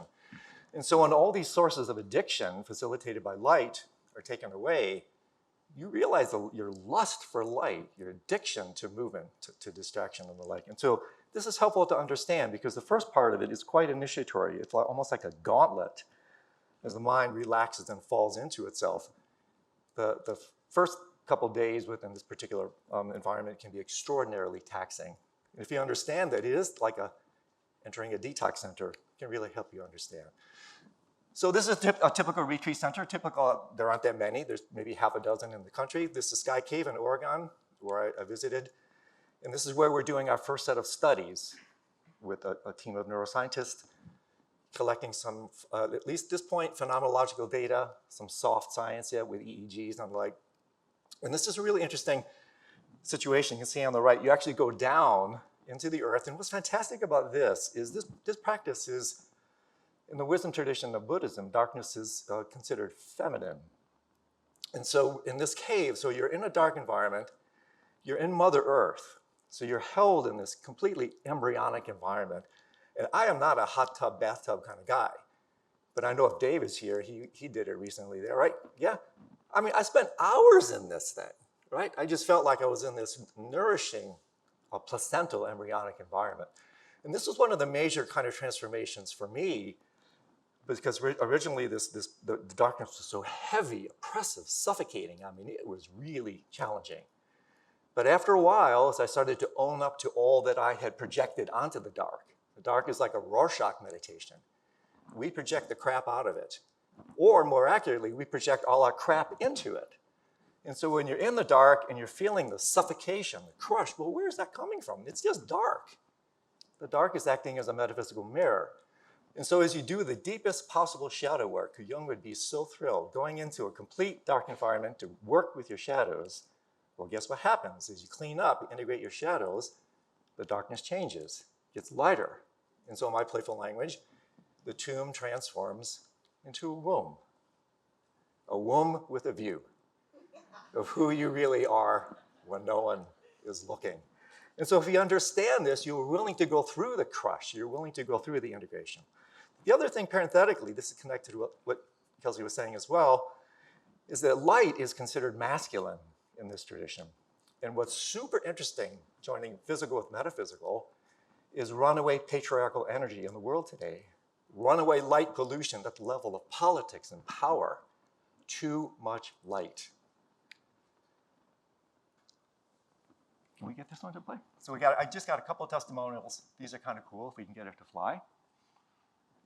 And so when all these sources of addiction facilitated by light are taken away, you realize your lust for light, your addiction to movement, to distraction and the like. And so this is helpful to understand because the first part of it is quite initiatory. It's almost like a gauntlet as the mind relaxes and falls into itself. The first couple days within this particular environment can be extraordinarily taxing. And if you understand that it is like entering a detox center, it can really help you understand. So this is a typical retreat center. There aren't that many. There's maybe half a dozen in the country. This is Sky Cave in Oregon, where I visited. And this is where we're doing our first set of studies with a team of neuroscientists, collecting some, at least at this point, phenomenological data, some soft science yet with EEGs and the like. And this is a really interesting situation. You can see on the right, you actually go down into the earth. And what's fantastic about this is this practice is, in the wisdom tradition of Buddhism, darkness is considered feminine. And so in this cave, so you're in a dark environment, you're in Mother Earth. So you're held in this completely embryonic environment. And I am not a hot tub, bathtub kind of guy. But I know if Dave is here, he did it recently there, right? Yeah. I mean, I spent hours in this thing, right? I just felt like I was in this nourishing, placental embryonic environment. And this was one of the major kind of transformations for me, because originally the darkness was so heavy, oppressive, suffocating. I mean, it was really challenging. But after a while, as I started to own up to all that I had projected onto the dark is like a Rorschach meditation. We project the crap out of it. Or more accurately, we project all our crap into it. And so when you're in the dark and you're feeling the suffocation, the crush, well, where's that coming from? It's just dark. The dark is acting as a metaphysical mirror. And so as you do the deepest possible shadow work, Jung would be so thrilled, going into a complete dark environment to work with your shadows. Well, guess what happens? As you clean up, integrate your shadows, the darkness changes, gets lighter. And so in my playful language, the tomb transforms into a womb with a view of who you really are when no one is looking. And so if you understand this, you're willing to go through the crush, you're willing to go through the integration. The other thing, parenthetically, this is connected to what Kelsey was saying as well, is that light is considered masculine in this tradition. And what's super interesting, joining physical with metaphysical, is runaway patriarchal energy in the world today. Runaway light pollution at the level of politics and power. Too much light. Can we get this one to play? So I just got a couple of testimonials. These are kind of cool if we can get it to fly.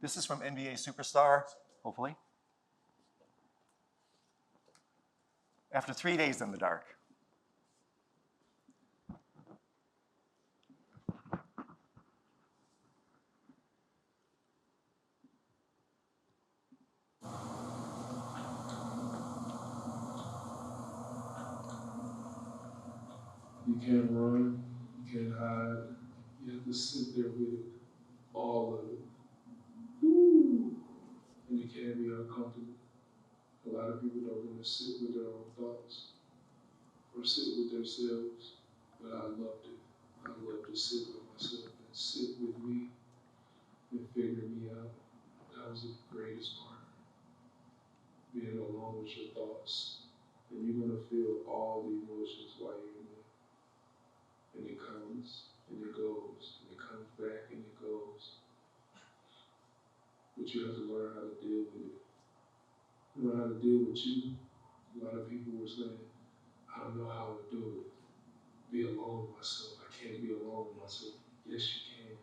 This is from NBA superstar, hopefully. After 3 days in the dark. You can't run, you can't hide. You have to sit there with it, all of it. Woo! And it can be uncomfortable. A lot of people don't want to sit with their own thoughts or sit with themselves, but I loved it. I love to sit with myself and sit with me and figure me out. That was the greatest part. Being alone with your thoughts. And you're going to feel all the emotions while you're in there. And it comes, and it goes, and it comes back, and it goes. But you have to learn how to deal with it. Learn how to deal with you. A lot of people were saying, I don't know how to do it. Be alone with myself. I can't be alone with myself. Yes, you can.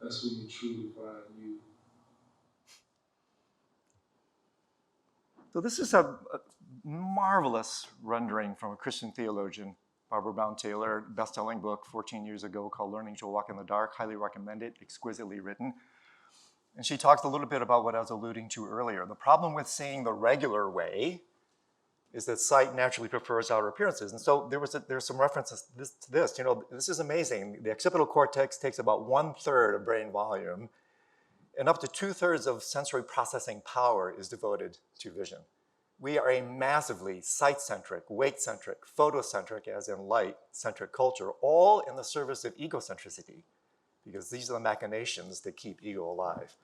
That's when you truly find you. So this is a marvelous rendering from a Christian theologian, Barbara Brown Taylor, best-selling book 14 years ago called Learning to Walk in the Dark. Highly recommend it, exquisitely written. And she talks a little bit about what I was alluding to earlier. The problem with seeing the regular way is that sight naturally prefers outer appearances. And so there's some references to this. You know, this is amazing. The occipital cortex takes about 1/3 of brain volume, and up to 2/3 of sensory processing power is devoted to vision. We are a massively sight-centric, weight-centric, photocentric, as in light-centric culture, all in the service of egocentricity, because these are the machinations that keep ego alive.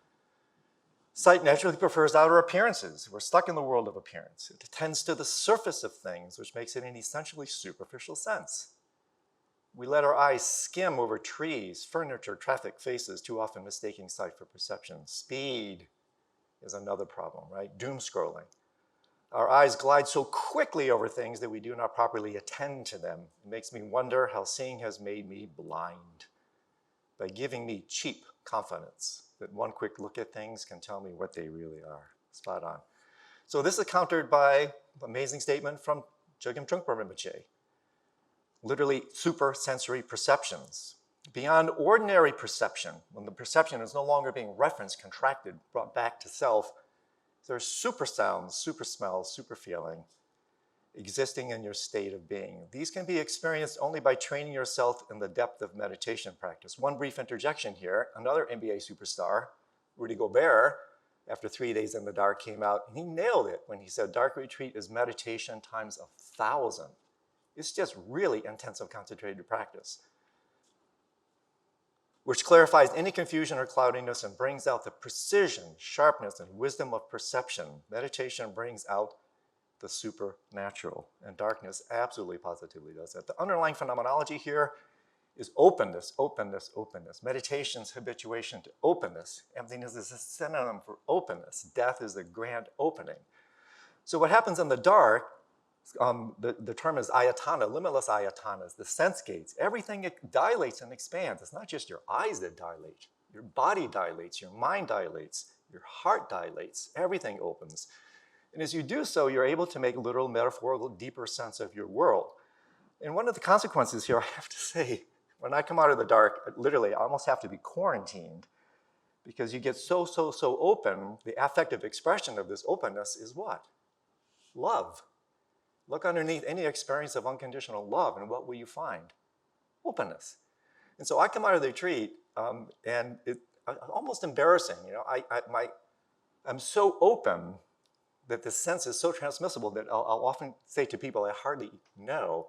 Sight naturally prefers outer appearances. We're stuck in the world of appearance. It tends to the surface of things, which makes it an essentially superficial sense. We let our eyes skim over trees, furniture, traffic, faces, too often mistaking sight for perception. Speed is another problem, right? Doom scrolling. Our eyes glide so quickly over things that we do not properly attend to them. It makes me wonder how seeing has made me blind by giving me cheap confidence that one quick look at things can tell me what they really are. Spot on. So this is countered by an amazing statement from Chogyam Trungpa Rinpoche. Literally super sensory perceptions. Beyond ordinary perception, when the perception is no longer being referenced, contracted, brought back to self, there's super sounds, super smells, super feeling existing in your state of being. These can be experienced only by training yourself in the depth of meditation practice. One brief interjection here, another NBA superstar, Rudy Gobert, after 3 days in the dark came out, and he nailed it when he said dark retreat is meditation times 1,000. It's just really intensive concentrated practice, which clarifies any confusion or cloudiness and brings out the precision, sharpness, and wisdom of perception. Meditation brings out the supernatural, and darkness absolutely positively does that. The underlying phenomenology here is openness, openness, openness. Meditation's habituation to openness. Emptiness is a synonym for openness. Death is the grand opening. So what happens in the dark, the term is ayatana, limitless ayatanas, the sense gates. Everything dilates and expands. It's not just your eyes that dilate. Your body dilates, your mind dilates, your heart dilates. Everything opens. And as you do so, you're able to make literal, metaphorical, deeper sense of your world. And one of the consequences here, I have to say, when I come out of the dark, literally, I almost have to be quarantined because you get so open. The affective expression of this openness is what? Love. Look underneath any experience of unconditional love, and what will you find? Openness. And so I come out of the retreat, and it's almost embarrassing. You know, I'm so open that the sense is so transmissible that I'll often say to people I hardly know,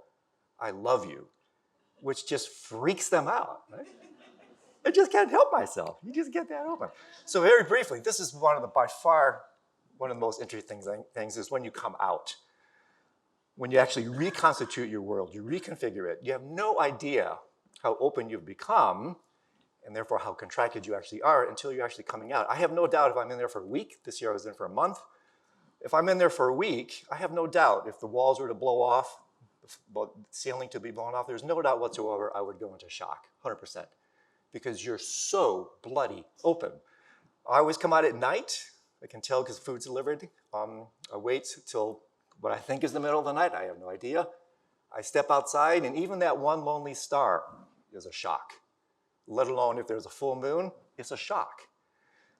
I love you, which just freaks them out, right? I just can't help myself. You just get that open. So very briefly, this is by far one of the most interesting things is when you come out. When you actually reconstitute your world, you reconfigure it, you have no idea how open you've become, and therefore how contracted you actually are until you're actually coming out. I have no doubt if I'm in there for a week, this year I was in for a month, if I'm in there for a week, I have no doubt if the walls were to blow off, the ceiling to be blown off, there's no doubt whatsoever I would go into shock, 100%, because you're so bloody open. I always come out at night. I can tell because food's delivered. I wait till what I think is the middle of the night. I have no idea. I step outside, and even that one lonely star is a shock, let alone if there's a full moon, it's a shock.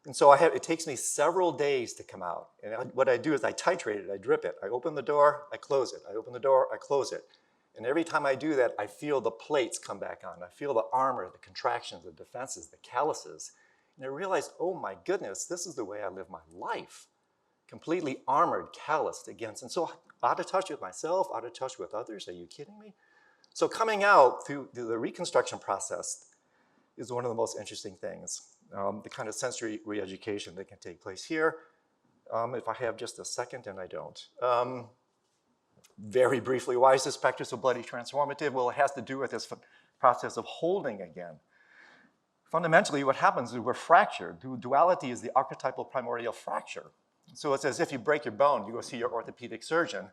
And so it takes me several days to come out. And what I do is I titrate it, I drip it. I open the door, I close it. I open the door, I close it. And every time I do that, I feel the plates come back on. I feel the armor, the contractions, the defenses, the calluses. And I realize, oh my goodness, this is the way I live my life. Completely armored, calloused against. And so out of touch with myself, out of touch with others. Are you kidding me? So coming out through the reconstruction process is one of the most interesting things. The kind of sensory re-education that can take place here. If I have just a second, and I don't. Very briefly, why is this practice so bloody transformative? Well, it has to do with this process of holding again. Fundamentally, what happens is we're fractured. Duality is the archetypal primordial fracture. So it's as if you break your bone, you go see your orthopedic surgeon.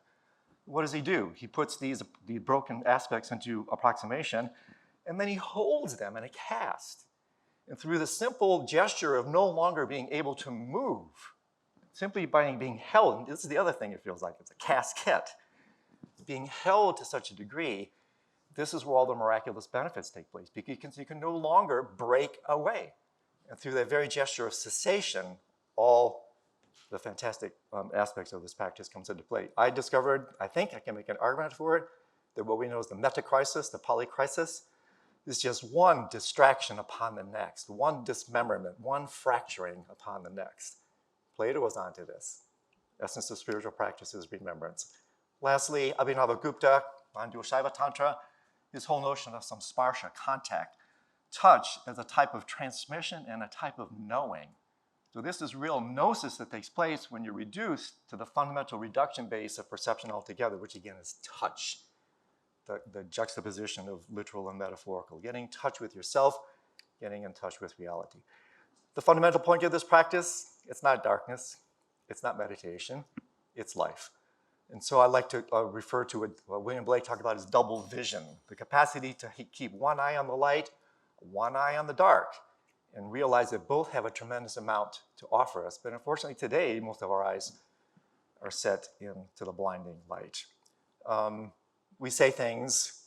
What does he do? He puts these broken aspects into approximation, and then he holds them in a cast. And through the simple gesture of no longer being able to move, simply by being held, and this is the other thing it feels like, it's a casket, being held to such a degree, this is where all the miraculous benefits take place, because you can no longer break away. And through that very gesture of cessation, all the fantastic aspects of this practice comes into play. I discovered, I think I can make an argument for it, that what we know is the meta-crisis, the polycrisis, is just one distraction upon the next, one dismemberment, one fracturing upon the next. Plato was onto this. Essence of spiritual practice is remembrance. Lastly, Abhinavagupta, on Shaiva Tantra, his whole notion of some sparsha, contact, touch as a type of transmission and a type of knowing. So this is real gnosis that takes place when you're reduced to the fundamental reduction base of perception altogether, which again is touch, the juxtaposition of literal and metaphorical, getting in touch with yourself, getting in touch with reality. The fundamental point of this practice, it's not darkness, it's not meditation, it's life. And so I like to refer to what William Blake talked about as double vision, the capacity to keep one eye on the light, one eye on the dark, and realize that both have a tremendous amount to offer us. But unfortunately today, most of our eyes are set into the blinding light. We say things,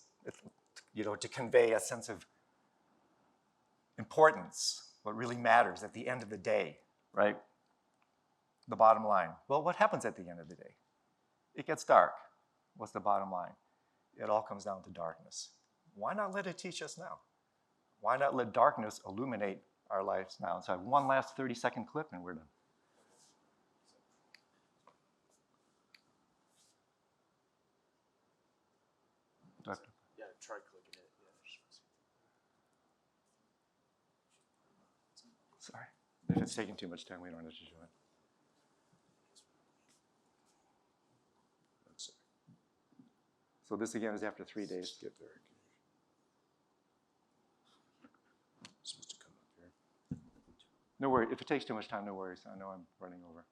to convey a sense of importance, what really matters at the end of the day, right? The bottom line. Well, what happens at the end of the day? It gets dark. What's the bottom line? It all comes down to darkness. Why not let it teach us now? Why not let darkness illuminate our lives now? So I have one last 30-second clip and we're done. Doctor? Yeah, try clicking it. Sorry. If it's taking too much time, we don't have to do it. So this again is after 3 days. Get there. It's supposed to come up here. No worries. If it takes too much time, no worries. I know I'm running over.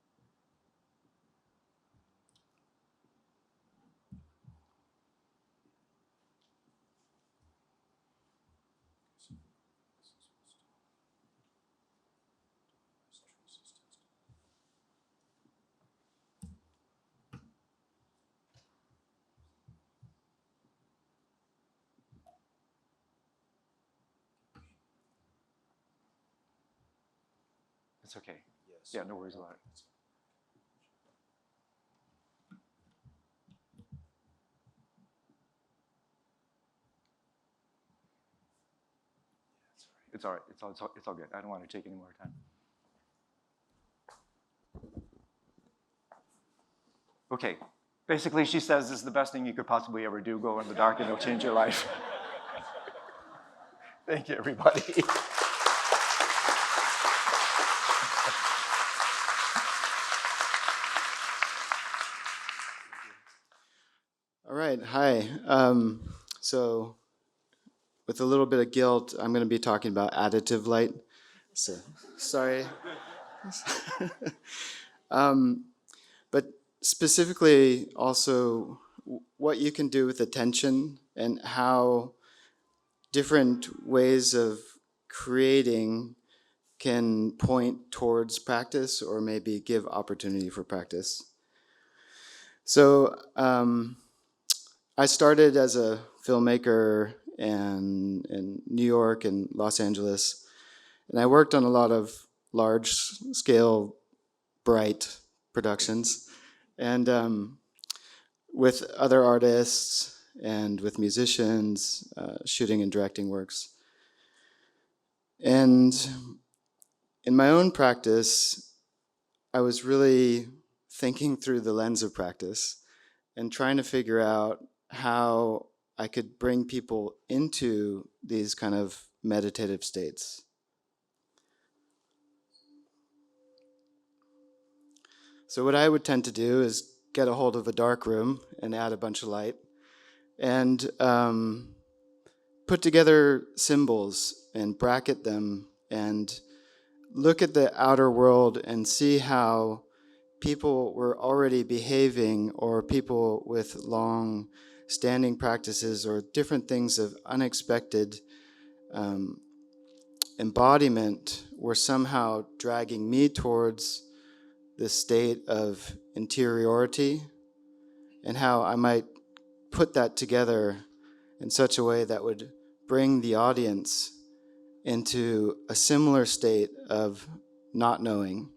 It's okay. Yes. Yeah, no worries about it. It's all right. It's all good. I don't want to take any more time. Okay. Basically, she says this is the best thing you could possibly ever do. Go in the dark and it'll change your life. Thank you, everybody. All right, hi. So with a little bit of guilt, I'm going to be talking about additive light. So, sorry. But specifically also what you can do with attention and how different ways of creating can point towards practice or maybe give opportunity for practice. So I started as a filmmaker in New York and Los Angeles, and I worked on a lot of large-scale, bright productions, and with other artists and with musicians, shooting and directing works. And in my own practice, I was really thinking through the lens of practice and trying to figure out how I could bring people into these kind of meditative states. So what I would tend to do is get a hold of a dark room and add a bunch of light and put together symbols and bracket them and look at the outer world and see how people were already behaving, or people with long standing practices or different things of unexpected embodiment were somehow dragging me towards this state of interiority, and how I might put that together in such a way that would bring the audience into a similar state of not knowing.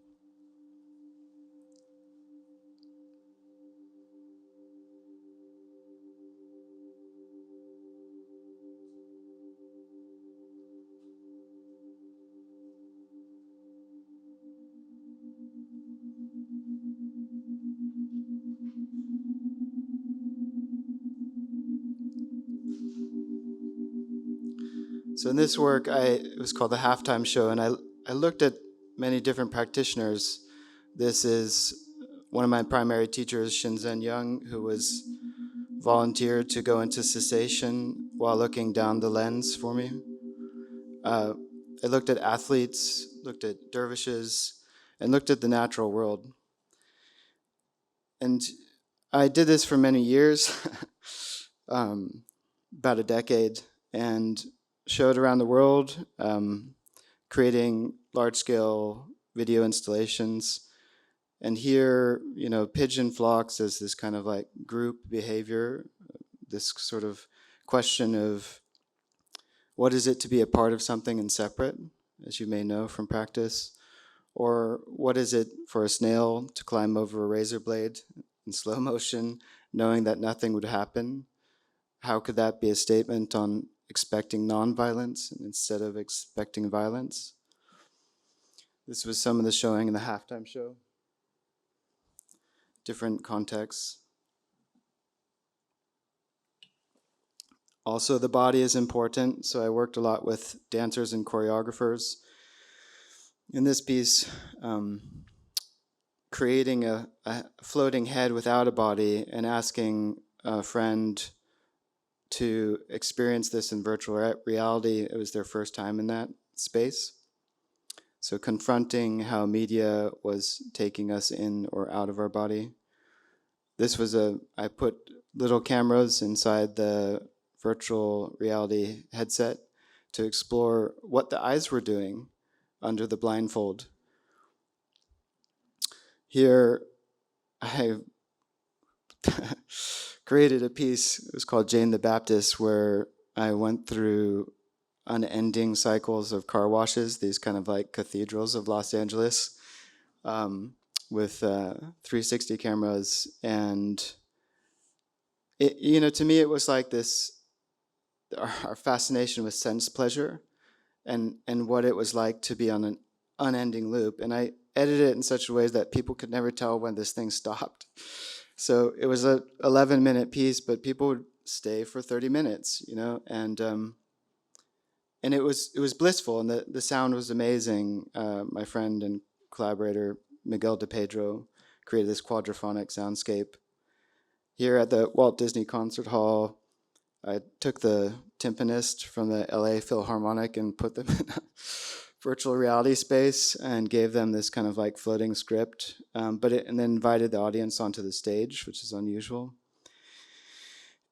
So in this work, it was called the Halftime Show, and I looked at many different practitioners. This is one of my primary teachers, Shinzen Young, who was volunteered to go into cessation while looking down the lens for me. I looked at athletes, looked at dervishes, and looked at the natural world. And I did this for many years, about a decade, and showed around the world, creating large-scale video installations. And here, pigeon flocks as this kind of like group behavior, this sort of question of what is it to be a part of something and separate, as you may know from practice, or what is it for a snail to climb over a razor blade in slow motion, knowing that nothing would happen? How could that be a statement on expecting nonviolence instead of expecting violence? This was some of the showing in the halftime show. Different contexts. Also, the body is important, so I worked a lot with dancers and choreographers. In this piece, creating a floating head without a body and asking a friend to experience this in virtual reality. It was their first time in that space. So confronting how media was taking us in or out of our body. This was I put little cameras inside the virtual reality headset to explore what the eyes were doing under the blindfold. Here, I created a piece, it was called Jane the Baptist, where I went through unending cycles of car washes, these kind of like cathedrals of Los Angeles, with 360 cameras. And to me, it was like this, our fascination with sense pleasure and what it was like to be on an unending loop. And I edited it in such a way that people could never tell when this thing stopped. So it was a 11-minute piece, but people would stay for 30 minutes, and it was blissful, and the sound was amazing. My friend and collaborator Miguel De Pedro created this quadraphonic soundscape. Here at the Walt Disney Concert Hall, I took the timpanist from the LA Philharmonic and put them in a virtual reality space and gave them this kind of like floating script, and then invited the audience onto the stage, which is unusual.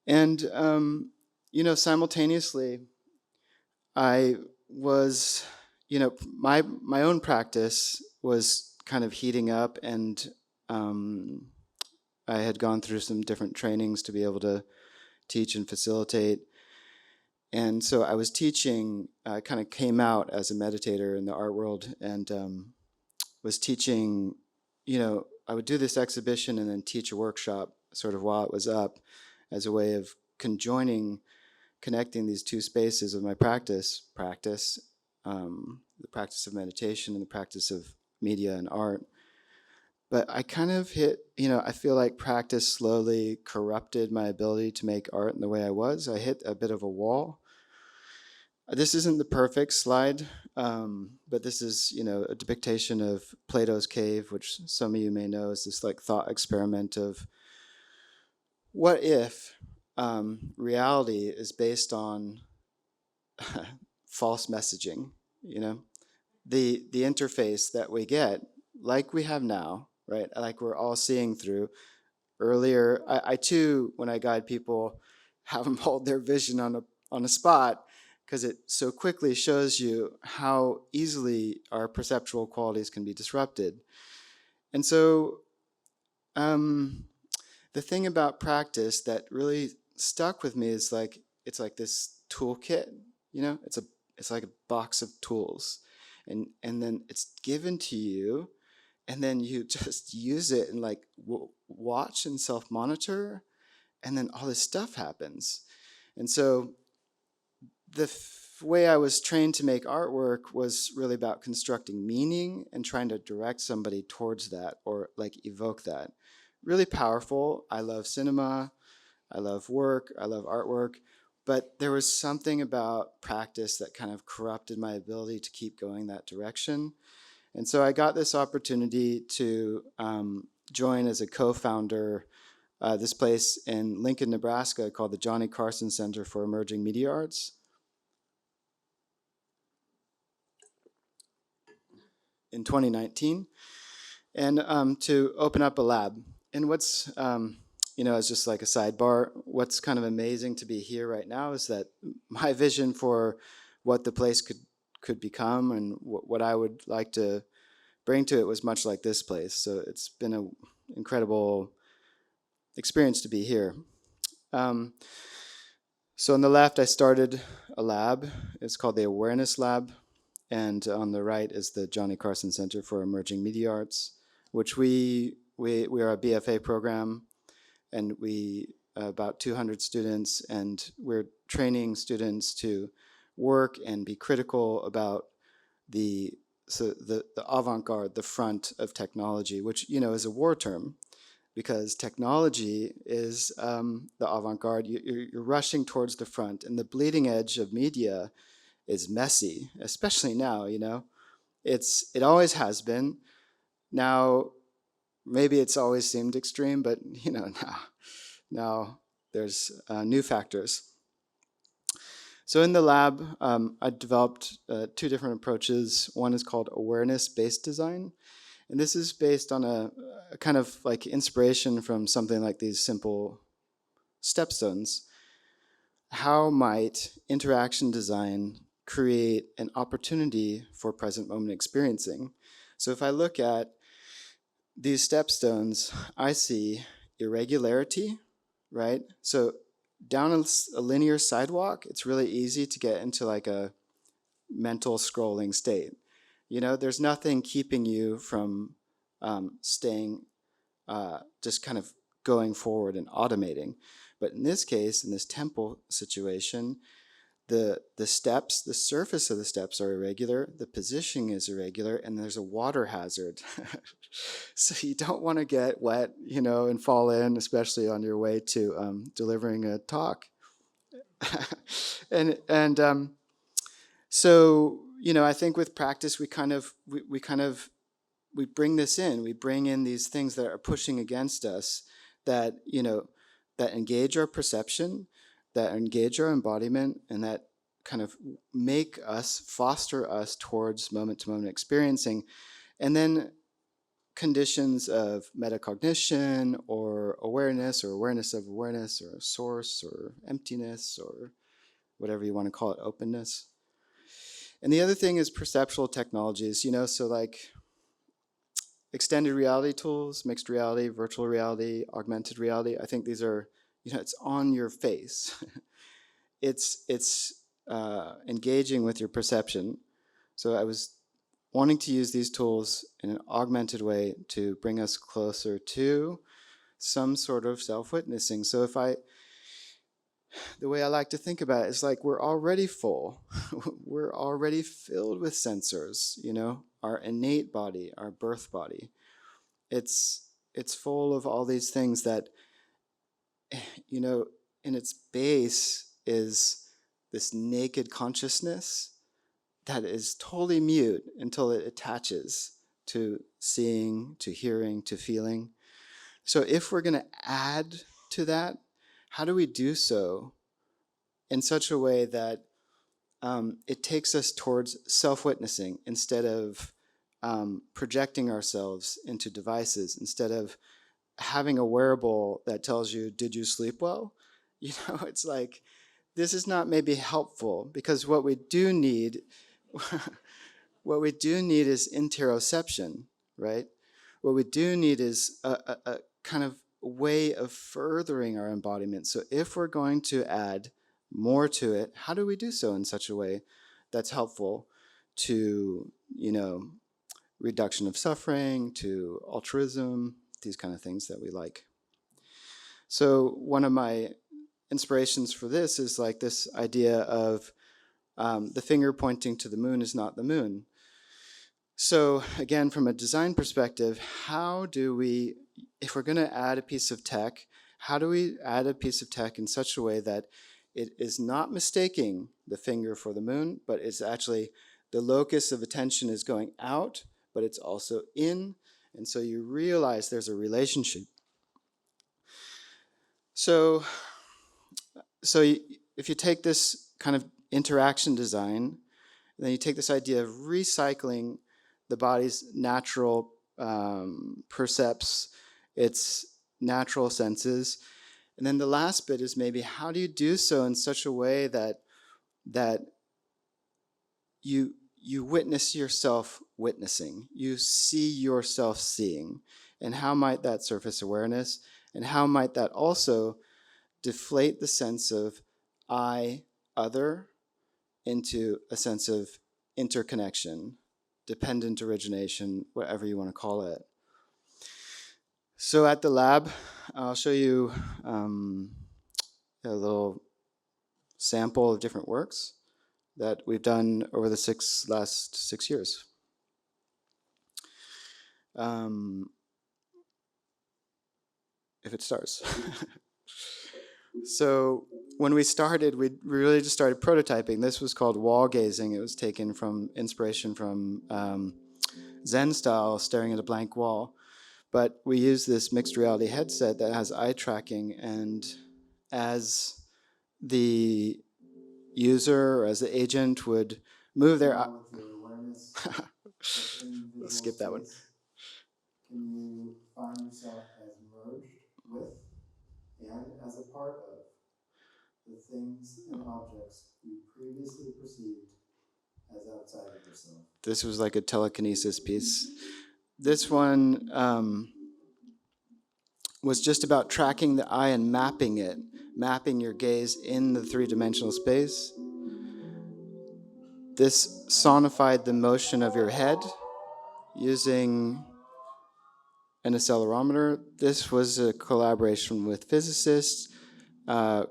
And simultaneously, I was, my own practice was kind of heating up, and I had gone through some different trainings to be able to teach and facilitate. And so I was teaching, I kind of came out as a meditator in the art world, and was teaching, I would do this exhibition and then teach a workshop sort of while it was up as a way of connecting these two spaces of my practice, the practice of meditation and the practice of media and art. But I kind of hit, I feel like practice slowly corrupted my ability to make art in the way I was. I hit a bit of a wall. This isn't the perfect slide, but this is, a depiction of Plato's Cave, which some of you may know is this like thought experiment of what if reality is based on false messaging, the interface that we get, like we have now, right? Like we're all seeing through. Earlier, I too, when I guide people, have them hold their vision on a spot, because it so quickly shows you how easily our perceptual qualities can be disrupted. And so the thing about practice that really stuck with me is like, it's like this toolkit, it's like a box of tools, and then it's given to you, and then you just use it and like watch and self-monitor, and then all this stuff happens. And so way I was trained to make artwork was really about constructing meaning and trying to direct somebody towards that or like evoke that. Really powerful. I love cinema. I love work. I love artwork. But there was something about practice that kind of corrupted my ability to keep going that direction. And so I got this opportunity to join as a co-founder this place in Lincoln, Nebraska called the Johnny Carson Center for Emerging Media Arts. In 2019, and to open up a lab. And what's, as just like a sidebar, what's kind of amazing to be here right now is that my vision for what the place could become and what I would like to bring to it was much like this place. So it's been an incredible experience to be here. So on the left, I started a lab. It's called the Awareness Lab. And on the right is the Johnny Carson Center for Emerging Media Arts, which we are a BFA program, and we about 200 students, and we're training students to work and be critical about the avant-garde, the front of technology, which is a war term, because technology is the avant-garde. You're rushing towards the front, and the bleeding edge of media is messy, especially now, It always has been. Now, maybe it's always seemed extreme, but, now there's new factors. So in the lab, I developed two different approaches. One is called awareness-based design. And this is based on a kind of like inspiration from something like these simple stepstones. How might interaction design create an opportunity for present moment experiencing? So if I look at these stepstones, I see irregularity, right? So down a linear sidewalk, it's really easy to get into like a mental scrolling state. There's nothing keeping you from staying, just kind of going forward and automating. But in this case, in this temple situation, the steps, the surface of the steps are irregular, the positioning is irregular, and there's a water hazard. So you don't want to get wet, and fall in, especially on your way to delivering a talk. So I think with practice we bring this in. We bring in these things that are pushing against us, that that engage our perception, that engage our embodiment, and that kind of make us, foster us towards moment-to-moment experiencing. And then conditions of metacognition or awareness of awareness or source or emptiness or whatever you want to call it, openness. And the other thing is perceptual technologies, so like extended reality tools, mixed reality, virtual reality, augmented reality. I think these are, it's on your face. It's engaging with your perception. So I was wanting to use these tools in an augmented way to bring us closer to some sort of self-witnessing. So the way I like to think about it is like we're already full. We're already filled with sensors, our innate body, our birth body. It's full of all these things that, in its base is this naked consciousness that is totally mute until it attaches to seeing, to hearing, to feeling. So if we're going to add to that, how do we do so in such a way that it takes us towards self-witnessing instead of projecting ourselves into devices, instead of having a wearable that tells you, did you sleep well? It's like, this is not maybe helpful, because what we do need is interoception, right? What we do need is a kind of way of furthering our embodiment. So if we're going to add more to it, how do we do so in such a way that's helpful to, reduction of suffering, to altruism, these kind of things that we like. So one of my inspirations for this is like this idea of The finger pointing to the moon is not the moon. So again, from a design perspective, how do we, if we're going to add a piece of tech, how do we add a piece of tech in such a way that it is not mistaking the finger for the moon, but it's actually the locus of attention is going out, but it's also in, and so you realize there's a relationship. So if you take this kind of interaction design, then you take this idea of recycling the body's natural percepts, its natural senses. And then the last bit is maybe how do you do so in such a way that you witness yourself witnessing, you see yourself seeing, and how might that surface awareness, and how might that also deflate the sense of I, other, into a sense of interconnection, dependent origination, whatever you want to call it. So at the lab, I'll show you a little sample of different works that we've done over the last 6 years. If it starts. So when we started, we really just started prototyping. This was called wall gazing. It was taken from inspiration from Zen style, staring at a blank wall. But we use this mixed reality headset that has eye tracking, and as the user or as the agent would move their eye, let's skip that one. Can you find yourself as merged with and as a part of the things and objects you previously perceived as outside of yourself? This was like a telekinesis piece. This one was just about tracking the eye and mapping it, mapping your gaze in the three-dimensional space. This sonified the motion of your head using an accelerometer. This was a collaboration with physicists,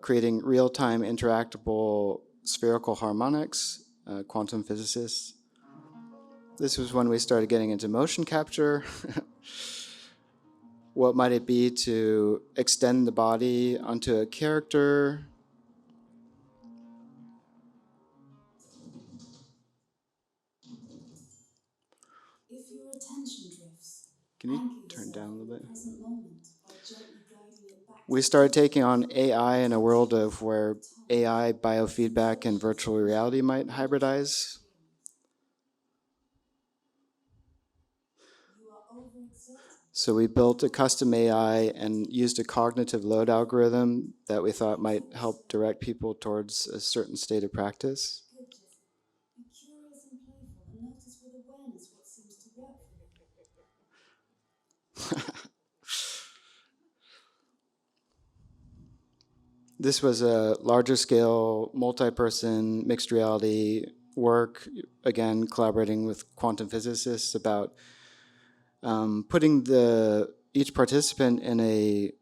creating real-time interactable spherical harmonics, quantum physicists. This was when we started getting into motion capture. What might it be to extend the body onto a character? If your attention drifts, can you turn down a little bit? We started taking on AI in a world of where AI, biofeedback, and virtual reality might hybridize. So we built a custom AI and used a cognitive load algorithm that we thought might help direct people towards a certain state of practice. Be curious and playful and notice with awareness what seems to work for you. This was a larger scale, multi-person, mixed reality work, again, collaborating with quantum physicists about putting each participant in a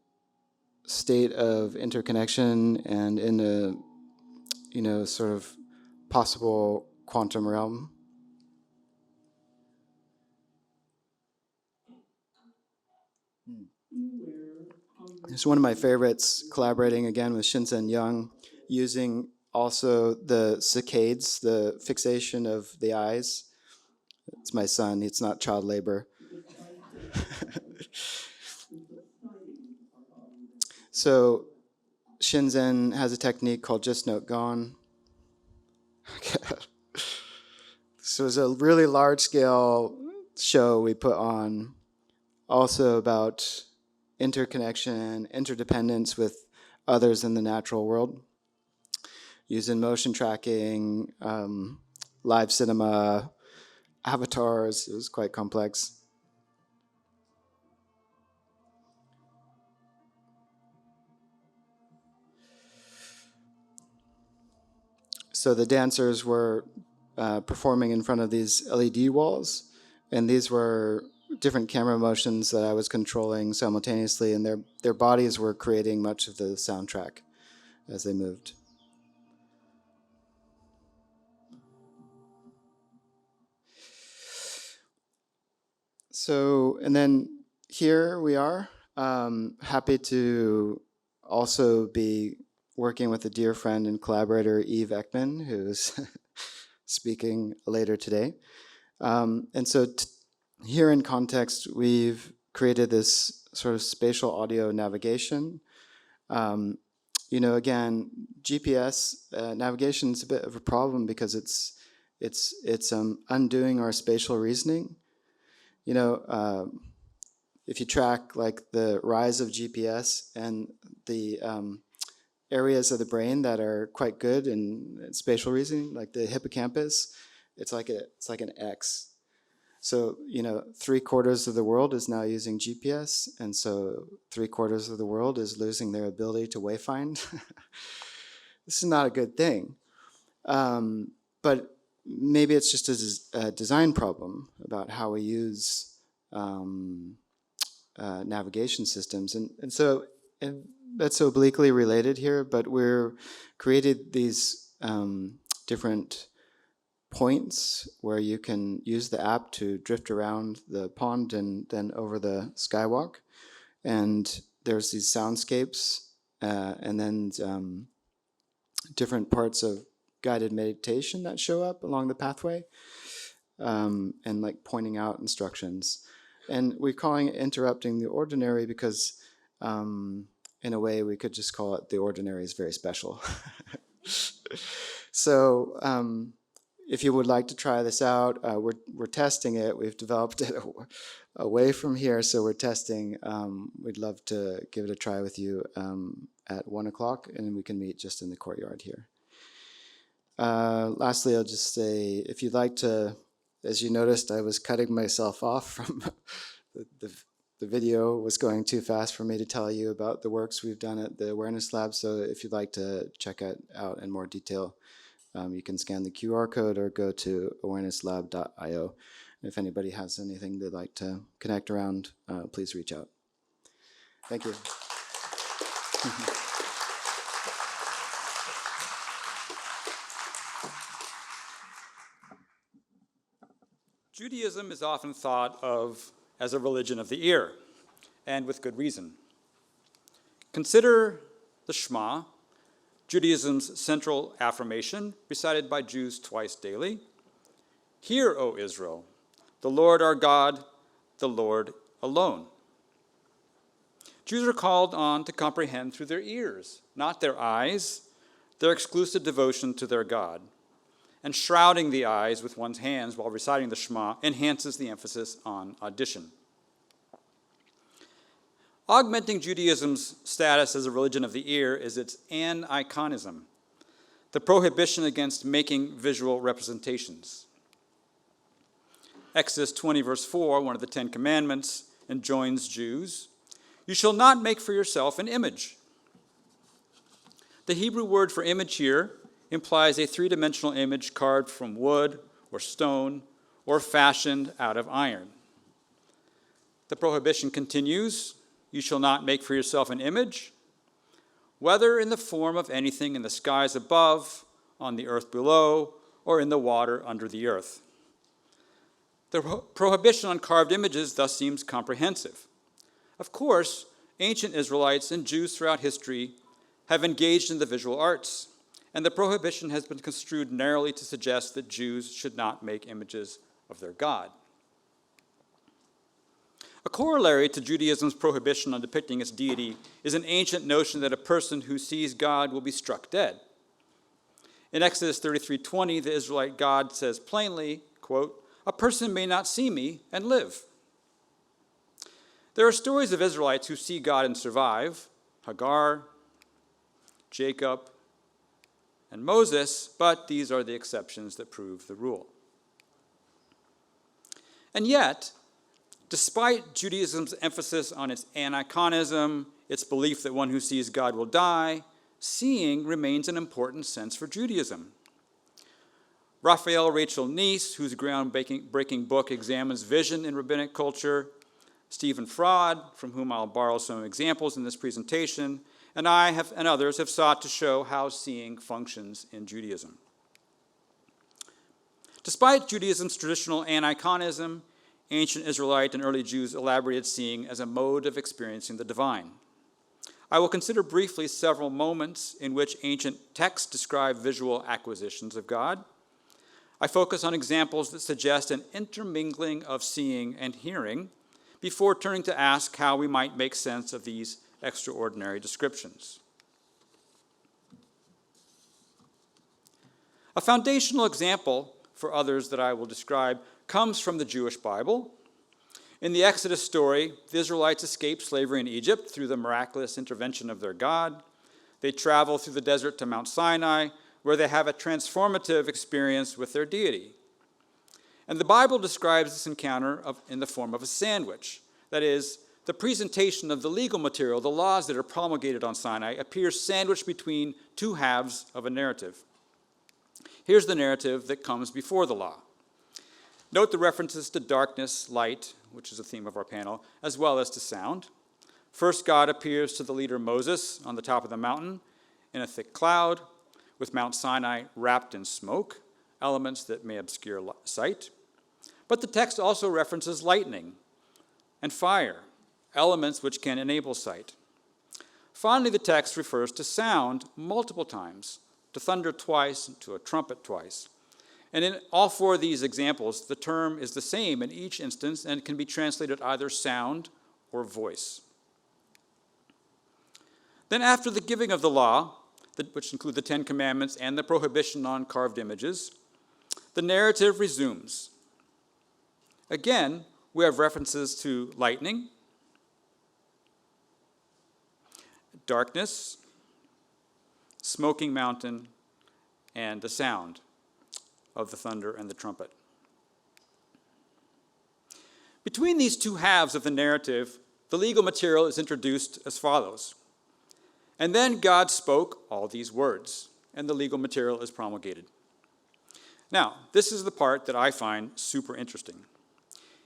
state of interconnection and in a, sort of possible quantum realm. It's one of my favorites, collaborating again with Shinzen Young, using also the saccades, the fixation of the eyes. It's my son, it's not child labor. So Shinzen has a technique called just note gone. So it was a really large scale show we put on, also about interconnection, interdependence with others in the natural world, using motion tracking, live cinema, avatars. It was quite complex. So the dancers were performing in front of these LED walls, and these were different camera motions that I was controlling simultaneously, and their bodies were creating much of the soundtrack as they moved. So, and then here we are, happy to also be working with a dear friend and collaborator, Eve Ekman, who's speaking later today. And so here in Context, we've created this sort of spatial audio navigation. You know, again, GPS navigation is a bit of a problem because it's undoing our spatial reasoning. You know, if you track like the rise of GPS and the areas of the brain that are quite good in spatial reasoning, like the hippocampus, it's like an X. So, you know, 3/4 of the world is now using GPS, and so 3/4 of the world is losing their ability to wayfind. This is not a good thing. But maybe it's just a design problem about how we use navigation systems. And so that's obliquely related here, but we're created these different points where you can use the app to drift around the pond and then over the skywalk. And there's these soundscapes and then different parts of guided meditation that show up along the pathway and like pointing out instructions. And we're calling it interrupting the ordinary because in a way we could just call it the ordinary is very special. So if you would like to try this out, we're testing it. We've developed it away from here, so we're testing. We'd love to give it a try with you at 1 o'clock, and we can meet just in the courtyard here. Lastly, I'll just say, if you'd like to, as you noticed, I was cutting myself off from the video was going too fast for me to tell you about the works we've done at the Awareness Lab. So if you'd like to check it out in more detail, you can scan the QR code or go to awarennesslab.io. If anybody has anything they'd like to connect around, please reach out. Thank you. Judaism is often thought of as a religion of the ear, and with good reason. Consider the Shema, Judaism's central affirmation, recited by Jews twice daily. Hear, O Israel, the Lord our God, the Lord alone. Jews are called on to comprehend through their ears, not their eyes, their exclusive devotion to their God. And shrouding the eyes with one's hands while reciting the Shema enhances the emphasis on audition. Augmenting Judaism's status as a religion of the ear is its aniconism, the prohibition against making visual representations. Exodus 20, verse 4, one of the 10 Commandments, enjoins Jews, "You shall not make for yourself an image." The Hebrew word for image here implies a three-dimensional image carved from wood or stone or fashioned out of iron. The prohibition continues, "You shall not make for yourself an image, whether in the form of anything in the skies above, on the earth below, or in the water under the earth." The prohibition on carved images thus seems comprehensive. Of course, ancient Israelites and Jews throughout history have engaged in the visual arts, and the prohibition has been construed narrowly to suggest that Jews should not make images of their God. A corollary to Judaism's prohibition on depicting its deity is an ancient notion that a person who sees God will be struck dead. In Exodus 33:20, the Israelite God says plainly, quote, "A person may not see me and live." There are stories of Israelites who see God and survive, Hagar, Jacob, and Moses, but these are the exceptions that prove the rule. And yet, despite Judaism's emphasis on its aniconism, its belief that one who sees God will die, seeing remains an important sense for Judaism. Raphael Rachel Neese, whose groundbreaking book examines vision in rabbinic culture, Stephen Fraud, from whom I'll borrow some examples in this presentation, and others have sought to show how seeing functions in Judaism. Despite Judaism's traditional aniconism, ancient Israelite and early Jews elaborated seeing as a mode of experiencing the divine. I will consider briefly several moments in which ancient texts describe visual acquisitions of God. I focus on examples that suggest an intermingling of seeing and hearing before turning to ask how we might make sense of these extraordinary descriptions. A foundational example for others that I will describe comes from the Jewish Bible. In the Exodus story, the Israelites escape slavery in Egypt through the miraculous intervention of their God. They travel through the desert to Mount Sinai, where they have a transformative experience with their deity. And the Bible describes this encounter in the form of a sandwich. That is, the presentation of the legal material, the laws that are promulgated on Sinai, appears sandwiched between two halves of a narrative. Here's the narrative that comes before the law. Note the references to darkness, light, which is the theme of our panel, as well as to sound. First, God appears to the leader Moses on the top of the mountain in a thick cloud, with Mount Sinai wrapped in smoke, elements that may obscure sight. But the text also references lightning and fire, elements which can enable sight. Finally, the text refers to sound multiple times, to thunder twice, to a trumpet twice. And in all four of these examples, the term is the same in each instance and can be translated either sound or voice. Then after the giving of the law, which include the Ten Commandments and the prohibition on carved images, the narrative resumes. Again, we have references to lightning, darkness, smoking mountain, and the sound of the thunder and the trumpet. Between these two halves of the narrative, the legal material is introduced as follows. And then God spoke all these words, and the legal material is promulgated. Now, this is the part that I find super interesting.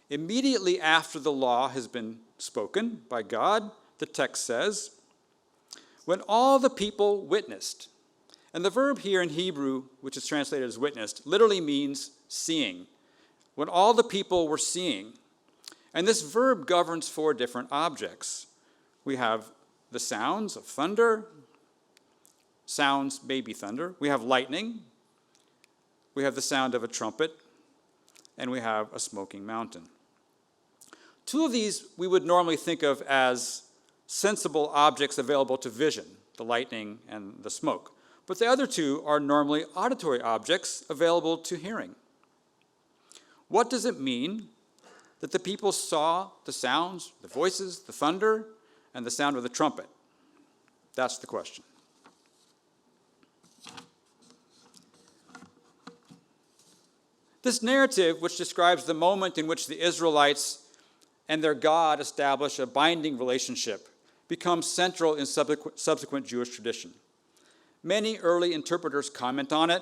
Immediately after the law has been spoken by God, the text says, when all the people witnessed. And the verb here in Hebrew, which is translated as witnessed, literally means seeing. When all the people were seeing. And this verb governs four different objects. We have the sounds of thunder, sounds, baby thunder. We have lightning. We have the sound of a trumpet. And we have a smoking mountain. Two of these we would normally think of as sensible objects available to vision, the lightning and the smoke. But the other two are normally auditory objects available to hearing. What does it mean that the people saw the sounds, the voices, the thunder, and the sound of the trumpet? That's the question. This narrative, which describes the moment in which the Israelites and their God establish a binding relationship, becomes central in subsequent Jewish tradition. Many early interpreters comment on it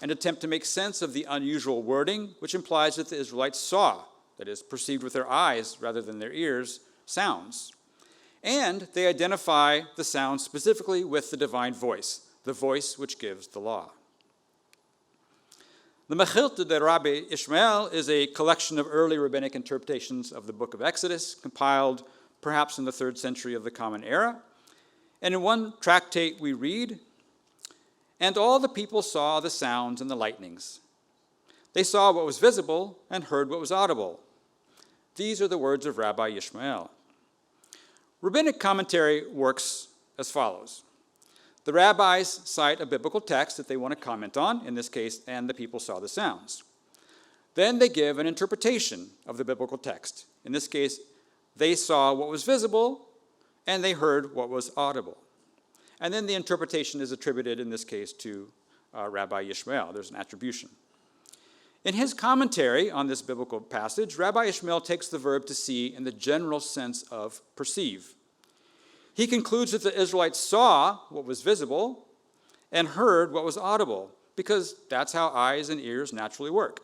and attempt to make sense of the unusual wording, which implies that the Israelites saw, that is, perceived with their eyes rather than their ears, sounds. And they identify the sound specifically with the divine voice, the voice which gives the law. The Mechilta de Rabbi Ishmael is a collection of early rabbinic interpretations of the book of Exodus, compiled perhaps in the 3rd century of the Common Era. And in one tractate we read, and all the people saw the sounds and the lightnings. They saw what was visible and heard what was audible. These are the words of Rabbi Ishmael. Rabbinic commentary works as follows. The rabbis cite a biblical text that they want to comment on, in this case, and the people saw the sounds. Then they give an interpretation of the biblical text. In this case, they saw what was visible and they heard what was audible. And then the interpretation is attributed, in this case, to Rabbi Ishmael. There's an attribution. In his commentary on this biblical passage, Rabbi Ishmael takes the verb to see in the general sense of perceive. He concludes that the Israelites saw what was visible and heard what was audible, because that's how eyes and ears naturally work.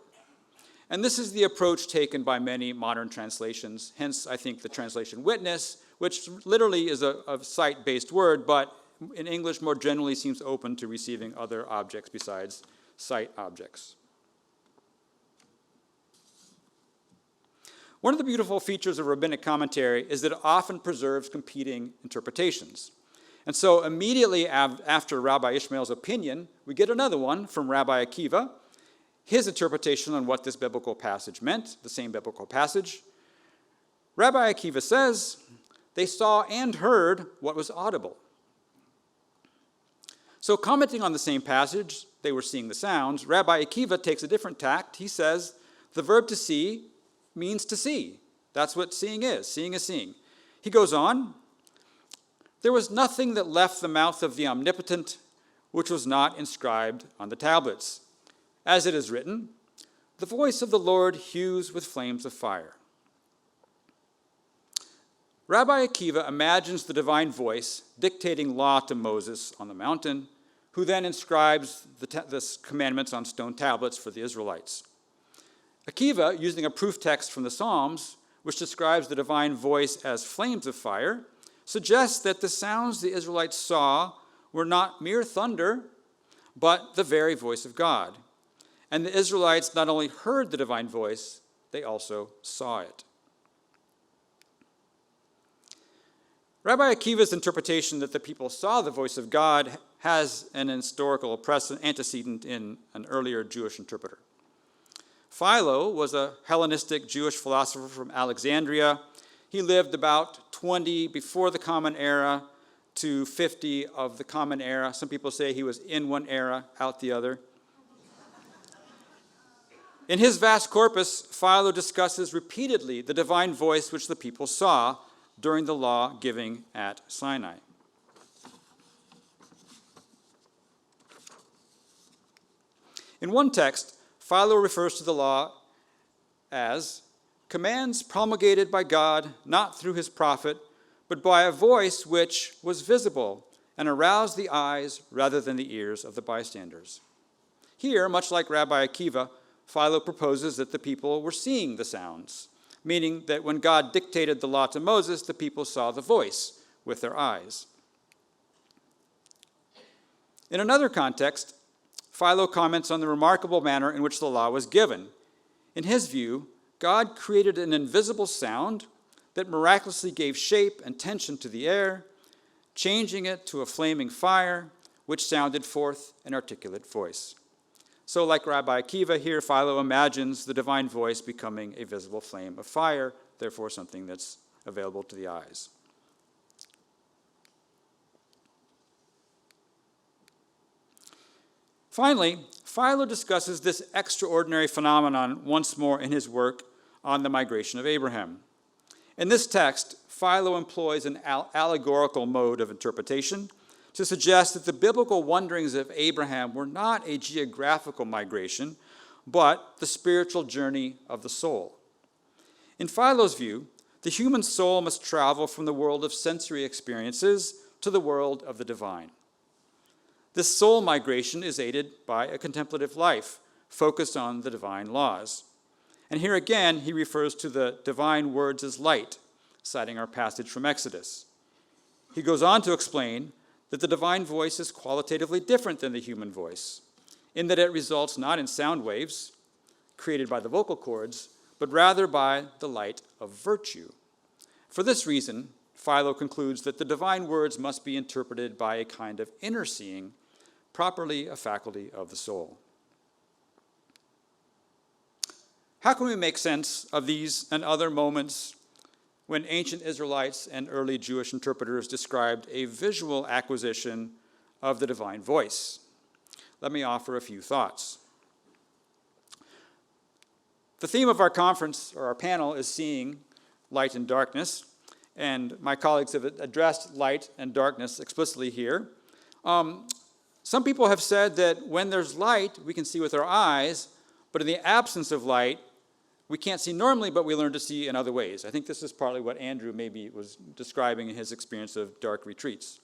And this is the approach taken by many modern translations, hence I think the translation witness, which literally is a sight-based word, but in English more generally seems open to receiving other objects besides sight objects. One of the beautiful features of rabbinic commentary is that it often preserves competing interpretations. And so immediately after Rabbi Ishmael's opinion, we get another one from Rabbi Akiva, his interpretation on what this biblical passage meant, the same biblical passage. Rabbi Akiva says, they saw and heard what was audible. So commenting on the same passage, they were seeing the sounds, Rabbi Akiva takes a different tact. He says, the verb to see means to see. That's what seeing is. Seeing is seeing. He goes on, there was nothing that left the mouth of the omnipotent which was not inscribed on the tablets. As it is written, the voice of the Lord hews with flames of fire. Rabbi Akiva imagines the divine voice dictating law to Moses on the mountain, who then inscribes the commandments on stone tablets for the Israelites. Akiva, using a proof text from the Psalms, which describes the divine voice as flames of fire, suggests that the sounds the Israelites saw were not mere thunder, but the very voice of God. And the Israelites not only heard the divine voice, they also saw it. Rabbi Akiva's interpretation that the people saw the voice of God has an historical antecedent in an earlier Jewish interpreter. Philo was a Hellenistic Jewish philosopher from Alexandria. He lived about 20 before the Common Era to 50 of the Common Era. Some people say he was in one era, out the other. In his vast corpus, Philo discusses repeatedly the divine voice which the people saw during the law giving at Sinai. In one text, Philo refers to the law as commands promulgated by God, not through his prophet, but by a voice which was visible and aroused the eyes rather than the ears of the bystanders. Here, much like Rabbi Akiva, Philo proposes that the people were seeing the sounds, meaning that when God dictated the law to Moses, the people saw the voice with their eyes. In another context, Philo comments on the remarkable manner in which the law was given. In his view, God created an invisible sound that miraculously gave shape and tension to the air, changing it to a flaming fire, which sounded forth an articulate voice. So like Rabbi Akiva here, Philo imagines the divine voice becoming a visible flame of fire, therefore something that's available to the eyes. Finally, Philo discusses this extraordinary phenomenon once more in his work on the migration of Abraham. In this text, Philo employs an allegorical mode of interpretation to suggest that the biblical wanderings of Abraham were not a geographical migration, but the spiritual journey of the soul. In Philo's view, the human soul must travel from the world of sensory experiences to the world of the divine. This soul migration is aided by a contemplative life focused on the divine laws. And here again, he refers to the divine words as light, citing our passage from Exodus. He goes on to explain that the divine voice is qualitatively different than the human voice, in that it results not in sound waves created by the vocal cords, but rather by the light of virtue. For this reason, Philo concludes that the divine words must be interpreted by a kind of inner seeing, properly a faculty of the soul. How can we make sense of these and other moments when ancient Israelites and early Jewish interpreters described a visual acquisition of the divine voice? Let me offer a few thoughts. The theme of our conference, or our panel, is seeing light and darkness, and my colleagues have addressed light and darkness explicitly here. Some people have said that when there's light, we can see with our eyes, but in the absence of light, we can't see normally, but we learn to see in other ways. I think this is partly what Andrew maybe was describing in his experience of dark retreats.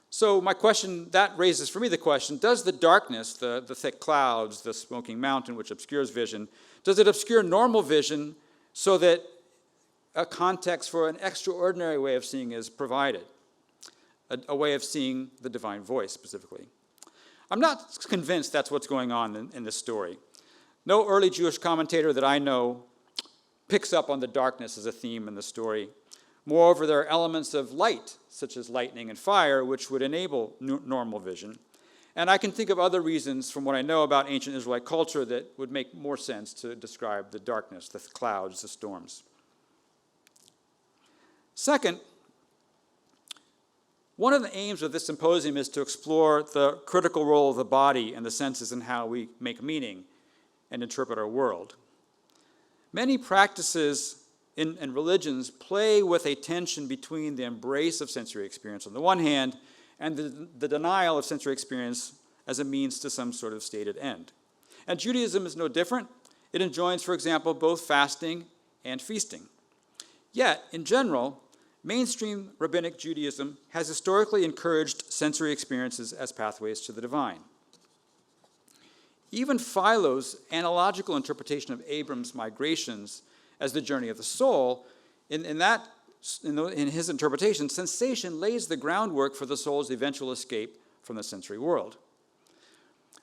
So my question, that raises for me the question, does the darkness, the thick clouds, the smoking mountain which obscures vision, does it obscure normal vision so that a context for an extraordinary way of seeing is provided? A way of seeing the divine voice specifically. I'm not convinced that's what's going on in this story. No early Jewish commentator that I know picks up on the darkness as a theme in the story. Moreover, there are elements of light, such as lightning and fire, which would enable normal vision. And I can think of other reasons from what I know about ancient Israelite culture that would make more sense to describe the darkness, the clouds, the storms. Second, one of the aims of this symposium is to explore the critical role of the body and the senses in how we make meaning and interpret our world. Many practices and religions play with a tension between the embrace of sensory experience on the one hand and the denial of sensory experience as a means to some sort of stated end. And Judaism is no different. It enjoins, for example, both fasting and feasting. Yet, in general, mainstream rabbinic Judaism has historically encouraged sensory experiences as pathways to the divine. Even Philo's analogical interpretation of Abram's migrations as the journey of the soul, in his interpretation, sensation lays the groundwork for the soul's eventual escape from the sensory world.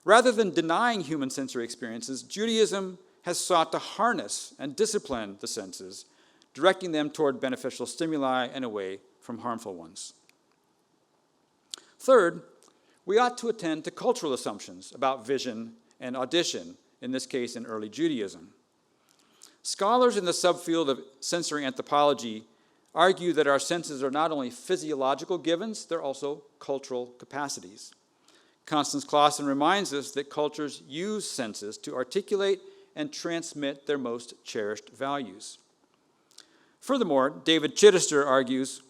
Rather than denying human sensory experiences, Judaism has sought to harness and discipline the senses, directing them toward beneficial stimuli and away from harmful ones. Third, we ought to attend to cultural assumptions about vision and audition, in this case in early Judaism. Scholars in the subfield of sensory anthropology argue that our senses are not only physiological givens, they're also cultural capacities. Constance Clausen reminds us that cultures use senses to articulate and transmit their most cherished values. Furthermore, David Chittister argues,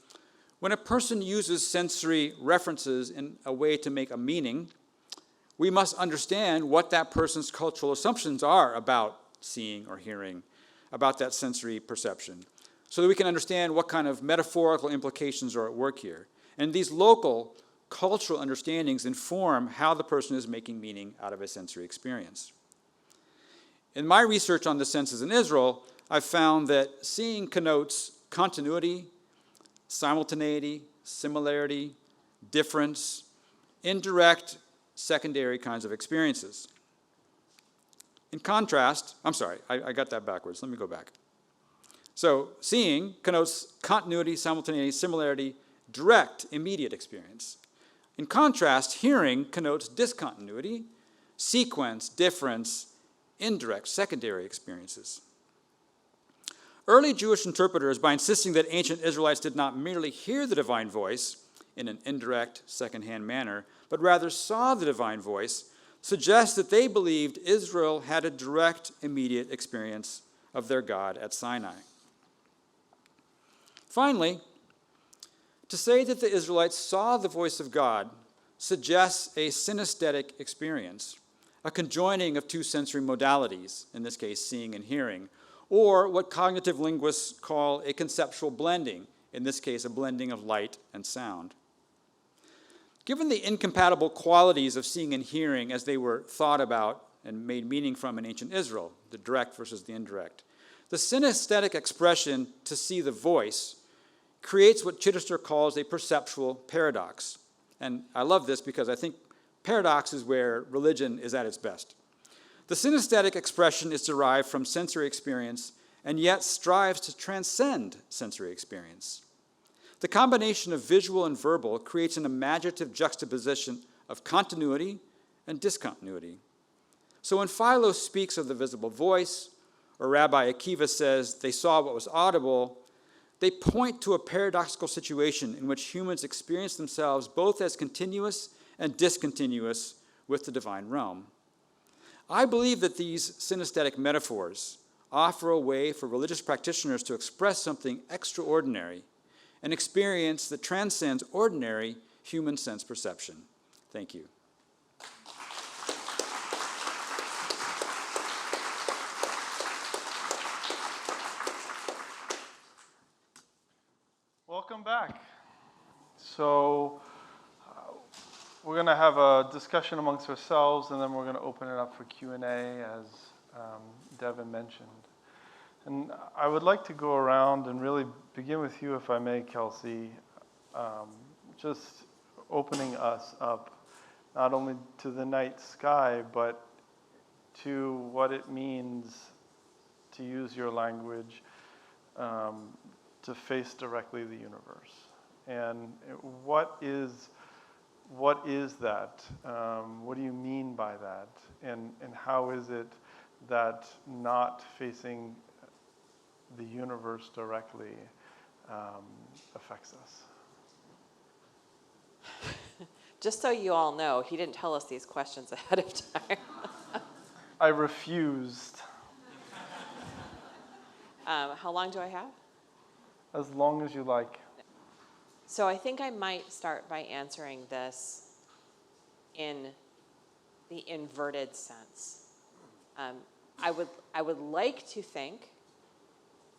when a person uses sensory references in a way to make a meaning, we must understand what that person's cultural assumptions are about seeing or hearing, about that sensory perception, so that we can understand what kind of metaphorical implications are at work here. And these local cultural understandings inform how the person is making meaning out of a sensory experience. In my research on the senses in Israel, I've found that seeing connotes continuity, simultaneity, similarity, difference, indirect, secondary kinds of experiences. In contrast, I'm sorry, I got that backwards. Let me go back. So seeing connotes continuity, simultaneity, similarity, direct, immediate experience. In contrast, hearing connotes discontinuity, sequence, difference, indirect, secondary experiences. Early Jewish interpreters, by insisting that ancient Israelites did not merely hear the divine voice in an indirect, second-hand manner, but rather saw the divine voice, suggest that they believed Israel had a direct, immediate experience of their God at Sinai. Finally, to say that the Israelites saw the voice of God suggests a synesthetic experience, a conjoining of two sensory modalities, in this case seeing and hearing, or what cognitive linguists call a conceptual blending, in this case a blending of light and sound. Given the incompatible qualities of seeing and hearing as they were thought about and made meaning from in ancient Israel, the direct versus the indirect, the synesthetic expression to see the voice creates what Chittister calls a perceptual paradox. And I love this because I think paradox is where religion is at its best. The synesthetic expression is derived from sensory experience and yet strives to transcend sensory experience. The combination of visual and verbal creates an imaginative juxtaposition of continuity and discontinuity. So when Philo speaks of the visible voice, or Rabbi Akiva says they saw what was audible, they point to a paradoxical situation in which humans experience themselves both as continuous and discontinuous with the divine realm. I believe that these synesthetic metaphors offer a way for religious practitioners to express something extraordinary, an experience that transcends ordinary human sense perception. Thank you. Welcome back. So we're going to have a discussion amongst ourselves, and then we're going to open it up for Q&A, as Devin mentioned. And I would like to go around and really begin with you, if I may, Kelsey, just opening us up, not only to the night sky, but to what it means to to use your language, to face directly the universe. And what is that? What do you mean by that? And how is it that not facing the universe directly affects us? Just so you all know, he didn't tell us these questions ahead of time. I refused. How long do I have? As long as you like. So I think I might start by answering this in the inverted sense. I would like to think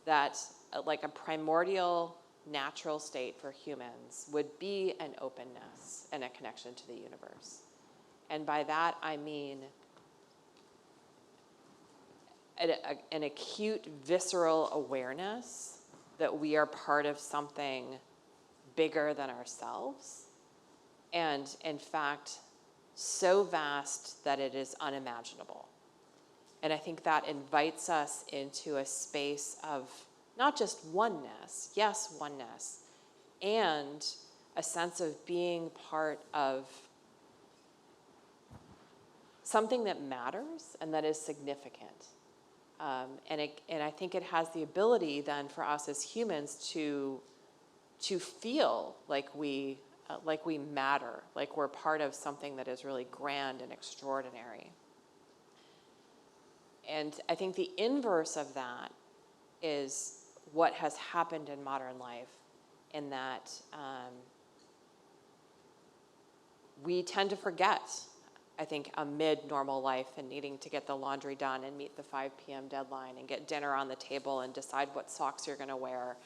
that like a primordial natural state for humans would be an openness and a connection to the universe. And by that I mean an acute visceral awareness that we are part of something bigger than ourselves, and in fact so vast that it is unimaginable. And I think that invites us into a space of not just oneness, yes, oneness, and a sense of being part of something that matters and that is significant. And I think it has the ability then for us as humans to feel like we matter, like we're part of something that is really grand and extraordinary. And I think the inverse of that is what has happened in modern life, in that we tend to forget, I think, amid normal life and needing to get the laundry done and meet the 5 p.m. deadline and get dinner on the table and decide what socks you're going to wear,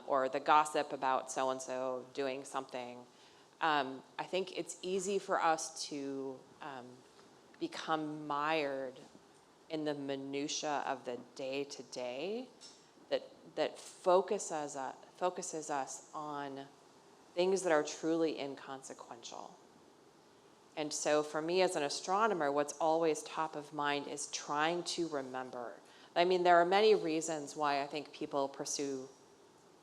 or the gossip about so-and-so doing something. I think it's easy for us to become mired in the minutia of the day-to-day that focuses us on things that are truly inconsequential. And so for me as an astronomer, what's always top of mind is trying to remember. I mean, there are many reasons why I think people pursue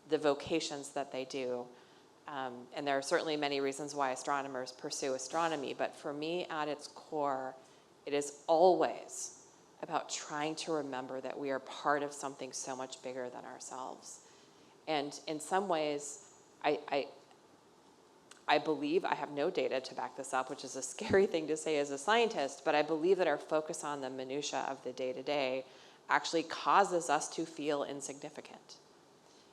the vocations that they do. And there are certainly many reasons why astronomers pursue astronomy. But for me, at its core, it is always about trying to remember that we are part of something so much bigger than ourselves. And in some ways, I believe, I have no data to back this up, which is a scary thing to say as a scientist, but I believe that our focus on the minutia of the day-to-day actually causes us to feel insignificant.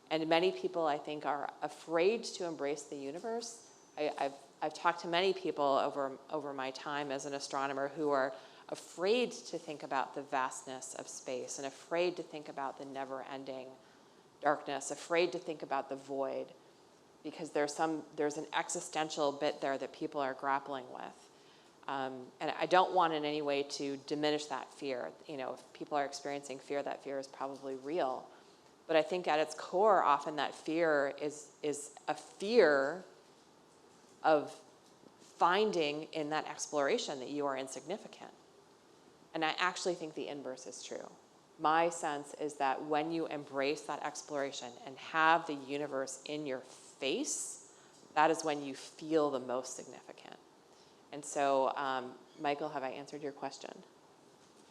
And many people, I think, are afraid to embrace the universe. I've talked to many people over my time as an astronomer who are afraid to think about the vastness of space and afraid to think about the never-ending darkness, afraid to think about the void, because there's an existential bit there that people are grappling with. And I don't want in any way to diminish that fear. You know, if people are experiencing fear, that fear is probably real. But I think at its core, often that fear is a fear of finding in that exploration that you are insignificant. And I actually think the inverse is true. My sense is that when you embrace that exploration and have the universe in your face, that is when you feel the most significant. And so, Michael, have I answered your question?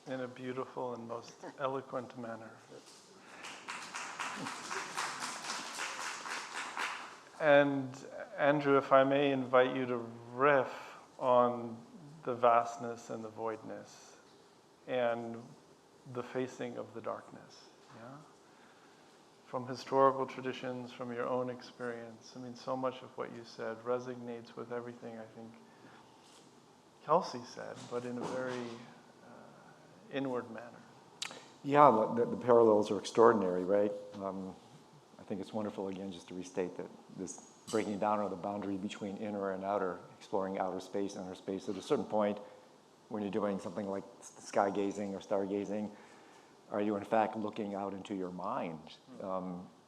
In a beautiful and most eloquent manner. And Andrew, if I may invite you to riff on the vastness and the voidness and the facing of the darkness, yeah? From historical traditions, from your own experience. I mean, so much of what you said resonates with everything I think Kelsey said, but in a very inward manner. Yeah, the parallels are extraordinary, right? I think it's wonderful, again, just to restate that this breaking down of the boundary between inner and outer, exploring outer space, inner space. At a certain point, when you're doing something like sky gazing or stargazing, are you in fact looking out into your mind?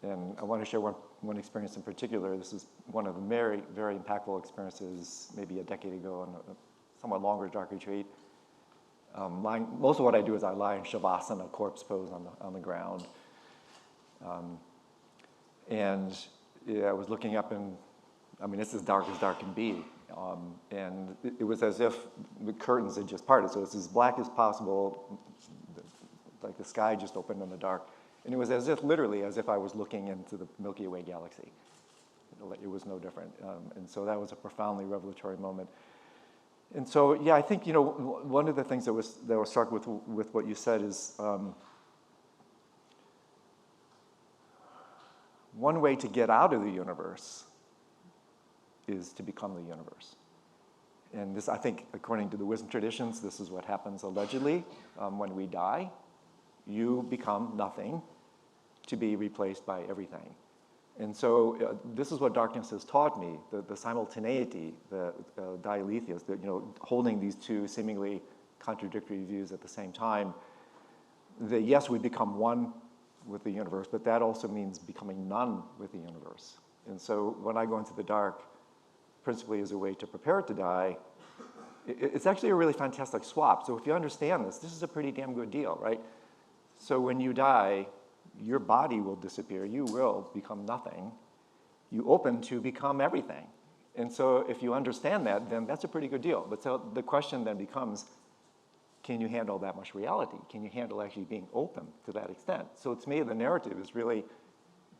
And I want to share one experience in particular. This is one of the very, very impactful experiences maybe a decade ago on a somewhat longer dark retreat. Most of what I do is I lie in shavasana, corpse pose on the ground. And yeah, I was looking up and, I mean, it's as dark can be. And it was as if the curtains had just parted. So it's as black as possible, like the sky just opened in the dark. And it was as if, literally, as if I was looking into the Milky Way galaxy. It was no different. And so that was a profoundly revelatory moment. And so, yeah, I think, one of the things that was struck with what you said is one way to get out of the universe is to become the universe. And this, I think, according to the wisdom traditions, this is what happens allegedly when we die. You become nothing to be replaced by everything. And so this is what darkness has taught me, the simultaneity, the dialetheia, holding these two seemingly contradictory views at the same time, that yes, we become one with the universe, but that also means becoming none with the universe. And so when I go into the dark, principally as a way to prepare to die, it's actually a really fantastic swap. So if you understand this is a pretty damn good deal, right? So when you die, your body will disappear. You will become nothing. You open to become everything. And so if you understand that, then that's a pretty good deal. But so the question then becomes, can you handle that much reality? Can you handle actually being open to that extent? So to me, the narrative is really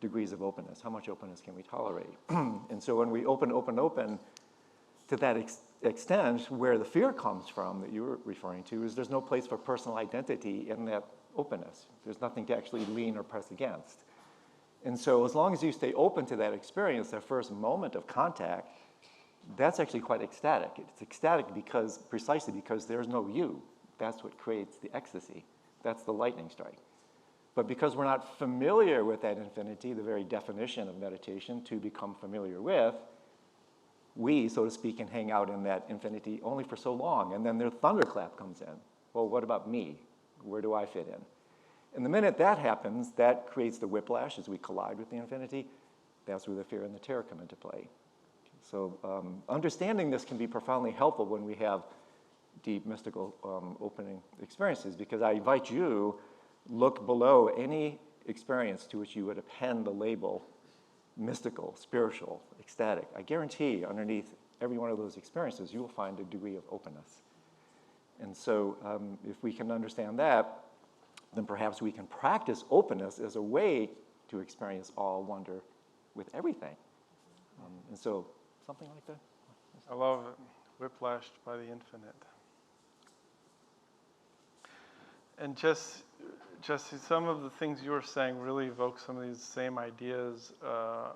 degrees of openness. How much openness can we tolerate? And so when we open to that extent, where the fear comes from that you were referring to is there's no place for personal identity in that openness. There's nothing to actually lean or press against. And so as long as you stay open to that experience, that first moment of contact, that's actually quite ecstatic. It's ecstatic precisely because there's no you. That's what creates the ecstasy. That's the lightning strike. But because we're not familiar with that infinity, the very definition of meditation, to become familiar with, we, so to speak, can hang out in that infinity only for so long. And then the thunderclap comes in. Well, what about me? Where do I fit in? And the minute that happens, that creates the whiplash as we collide with the infinity. That's where the fear and the terror come into play. So understanding this can be profoundly helpful when we have deep mystical opening experiences, because I invite you, look below any experience to which you would append the label mystical, spiritual, ecstatic. I guarantee underneath every one of those experiences, you will find a degree of openness. And so if we can understand that, then perhaps we can practice openness as a way to experience all wonder with everything. And so something like that. I love it. Whiplashed by the infinite. And just some of the things you were saying really evoke some of these same ideas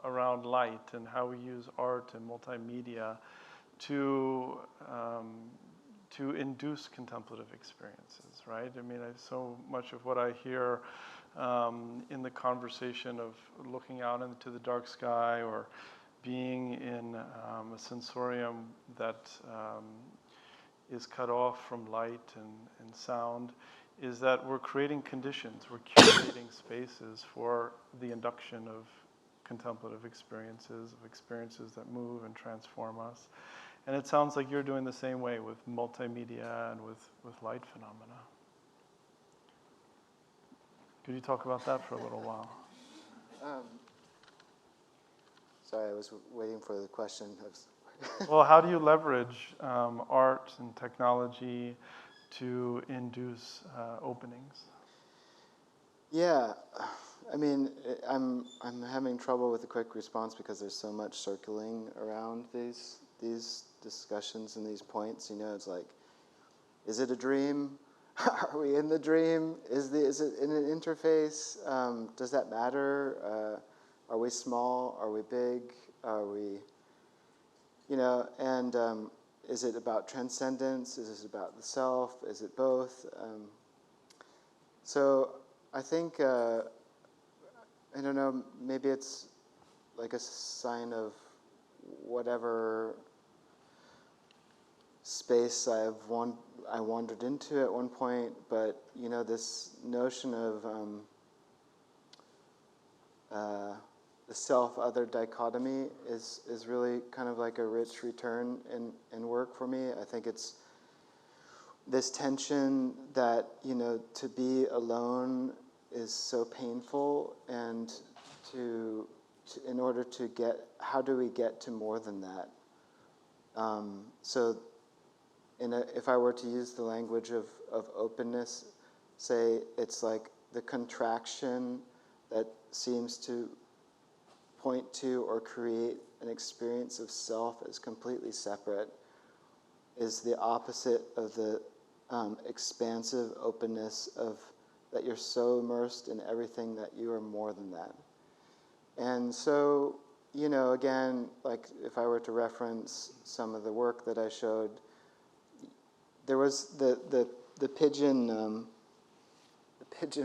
around light and how we use art and multimedia to induce contemplative experiences, right? I mean, so much of what I hear in the conversation of looking out into the dark sky or being in a sensorium that is cut off from light and sound is that we're creating conditions, we're curating spaces for the induction of contemplative experiences, of experiences that move and transform us. And it sounds like you're doing the same way with multimedia and with light phenomena. Could you talk about that for a little while? Sorry, I was waiting for the question. Well, how do you leverage art and technology to induce openings? Yeah, I mean, I'm having trouble with a quick response because there's so much circling around these discussions and these points. It's like, is it a dream? Are we in the dream? Is it in an interface? Does that matter? Are we small? Are we big? Are we, and is it about transcendence? Is it about the self? Is it both? So I think, I don't know, maybe it's like a sign of whatever space I wandered into at one point, but this notion of the self-other dichotomy is really kind of like a rich return in work for me. I think it's this tension that, to be alone is so painful, and in order to how do we get to more than that? So if I were to use the language of openness, say it's like the contraction that seems to point to or create an experience of self as completely separate is the opposite of the expansive openness of that you're so immersed in everything that you are more than that. And so, again, like if I were to reference some of the work that I showed, there was the pigeon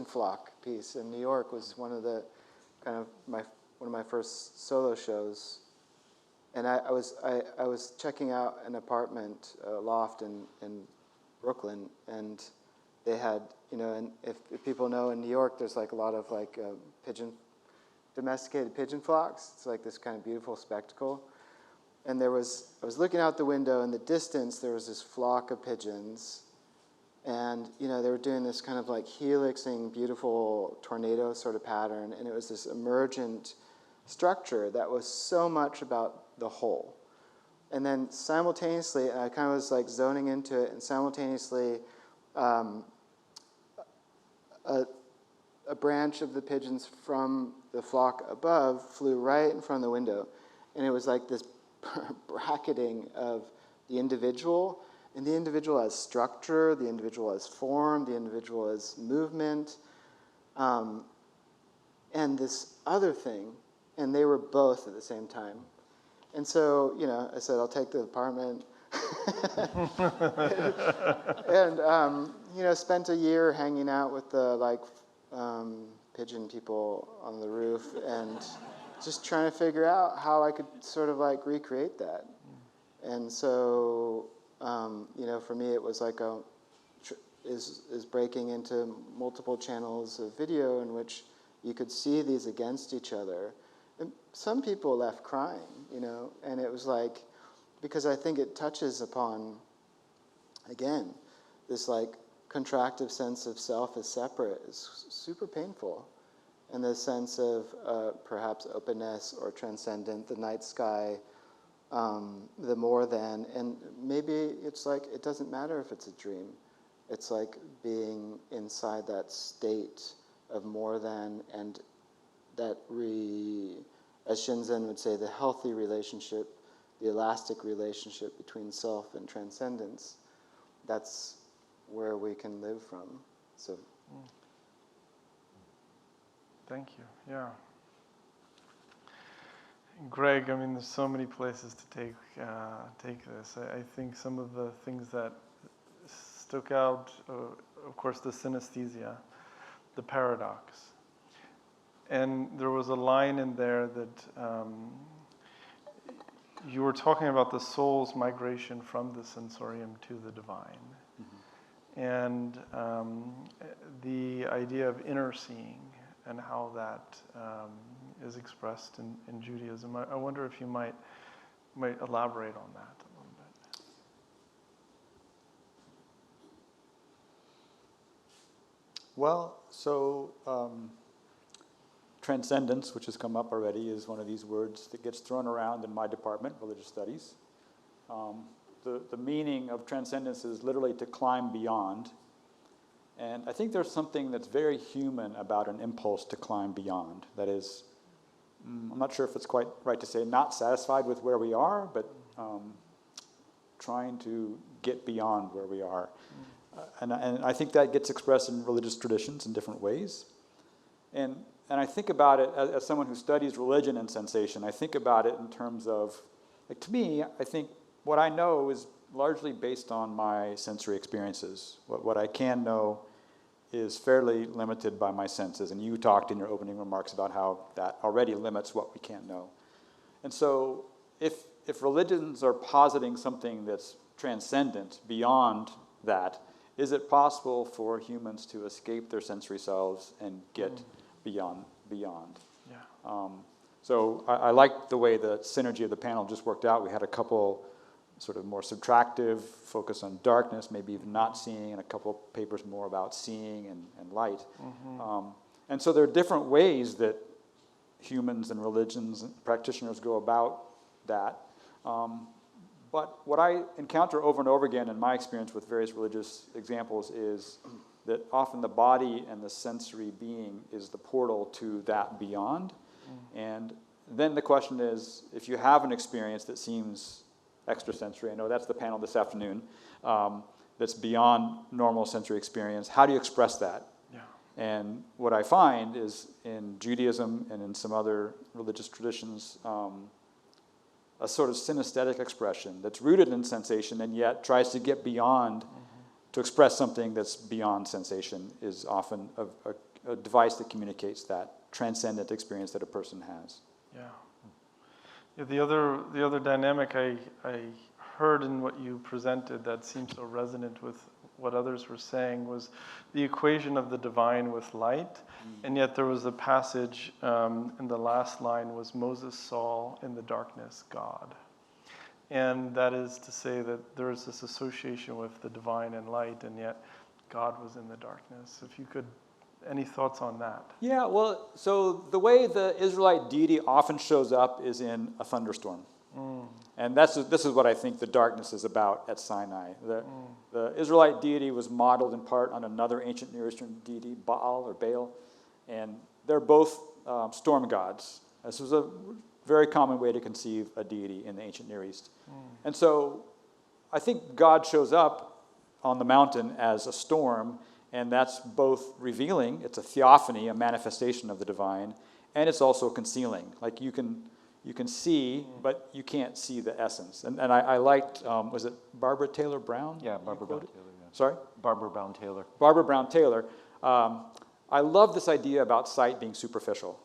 flock piece in New York was one of my first solo shows, and I was checking out an apartment loft in Brooklyn, and they had and if people know, in New York there's like a lot of like domesticated pigeon flocks. It's like this kind of beautiful spectacle. And I was looking out the window, in the distance there was this flock of pigeons, and they were doing this kind of like helixing, beautiful tornado sort of pattern, and it was this emergent structure that was so much about the whole. And then simultaneously, I kind of was like zoning into it, and simultaneously a branch of the pigeons from the flock above flew right in front of the window. And it was like this bracketing of the individual, and the individual as structure, the individual as form, the individual as movement, and this other thing, and they were both at the same time. And so, I said, I'll take the apartment. And, spent a year hanging out with the pigeon people on the roof, and just trying to figure out how I could sort of like recreate that. And so, for me, it was like is breaking into multiple channels of video in which you could see these against each other. And some people left crying, and it was like, because I think it touches upon, again, this like contractive sense of self as separate is super painful. And the sense of perhaps openness or transcendent, the night sky, the more than, and maybe it's like, it doesn't matter if it's a dream. It's like being inside that state of more than, and that as Shinzen would say, the healthy relationship, the elastic relationship between self and transcendence. That's where we can live from. So. Thank you. Yeah. Greg, there's so many places to take this. I think some of the things that stuck out, of course, the synesthesia, the paradox. And there was a line in there that you were talking about the soul's migration from the sensorium to the divine. Mm-hmm. And the idea of inner seeing, and how that is expressed in Judaism. I wonder if you might elaborate on that a little bit. Well, so transcendence, which has come up already, is one of these words that gets thrown around in my department, religious studies. The meaning of transcendence is literally to climb beyond. And I think there's something that's very human about an impulse to climb beyond. That is, I'm not sure if it's quite right to say not satisfied with where we are, but trying to get beyond where we are. And I think that gets expressed in religious traditions in different ways. And I think about it as someone who studies religion and sensation. I think about it in terms of, like, to me, I think what I know is largely based on my sensory experiences. What I can know is fairly limited by my senses, and you talked in your opening remarks about how that already limits what we can know. And so if religions are positing something that's transcendent beyond that, is it possible for humans to escape their sensory selves and get beyond? Yeah. So I like the way the synergy of the panel just worked out. We had a couple sort of more subtractive, focus on darkness, maybe even not seeing, and a couple of papers more about seeing and light. And so there are different ways that humans and religions and practitioners go about that. But what I encounter over and over again in my experience with various religious examples is that often the body and the sensory being is the portal to that beyond. And then the question is, if you have an experience that seems extrasensory, I know that's the panel this afternoon, that's beyond normal sensory experience, how do you express that? Yeah. And what I find is in Judaism and in some other religious traditions, a sort of synesthetic expression that's rooted in sensation and yet tries to get beyond, to express something that's beyond sensation is often a device that communicates that transcendent experience that a person has. Yeah, the other dynamic I heard in what you presented that seemed so resonant with what others were saying was the equation of the divine with light, and yet there was a passage in the last line was Moses saw in the darkness God. And that is to say that there is this association with the divine and light, and yet God was in the darkness. If you could, any thoughts on that? Yeah, well, so the way the Israelite deity often shows up is in a thunderstorm. And this is what I think the darkness is about at Sinai. The Israelite deity was modeled in part on another ancient Near Eastern deity, Baal or Baal, and they're both storm gods. This was a very common way to conceive a deity in the ancient Near East. And so I think God shows up on the mountain as a storm, and that's both revealing, it's a theophany, a manifestation of the divine, and it's also concealing. Like you can see, but you can't see the essence. And I liked, was it Barbara Taylor Brown? Yeah, Barbara Brown Taylor. Yeah. Sorry? Barbara Brown Taylor. Barbara Brown Taylor. I love this idea about sight being superficial.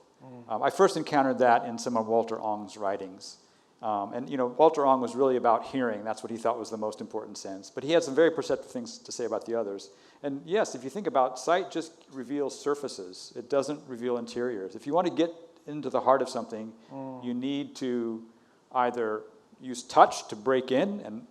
I first encountered that in some of Walter Ong's writings. And Walter Ong was really about hearing. That's what he thought was the most important sense. But he had some very perceptive things to say about the others. And yes, if you think about sight, just reveals surfaces. It doesn't reveal interiors. If you want to get into the heart of something, you need to either use touch to break in and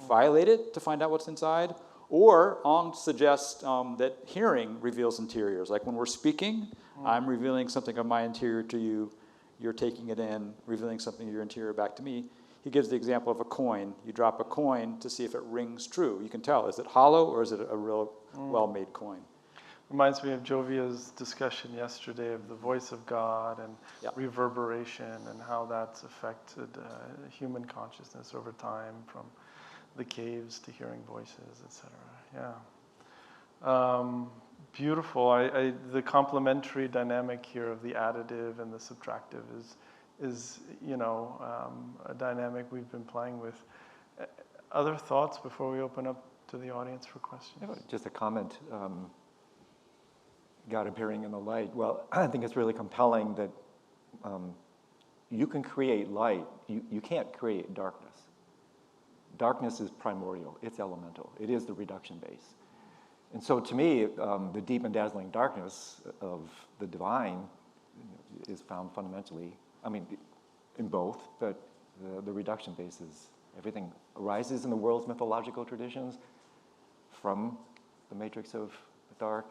violate it to find out what's inside, or Ong suggests that hearing reveals interiors. Like when we're speaking, I'm revealing something of my interior to you. You're taking it in, revealing something of your interior back to me. He gives the example of a coin. You drop a coin to see if it rings true. You can tell, is it hollow or is it a real well-made coin? Reminds me of Jovia's discussion yesterday of the voice of God and reverberation and how that's affected human consciousness over time, from the caves to hearing voices, etc. Yeah. Beautiful. The complementary dynamic here of the additive and the subtractive is a dynamic we've been playing with. Other thoughts before we open up to the audience for questions? Yeah, just a comment. God appearing in the light. Well, I think it's really compelling that you can create light. You can't create darkness. Darkness is primordial. It's elemental. It is the reduction base. And so to me, the deep and dazzling darkness of the divine is found fundamentally, in both, but the reduction base is everything arises in the world's mythological traditions from the matrix of the dark,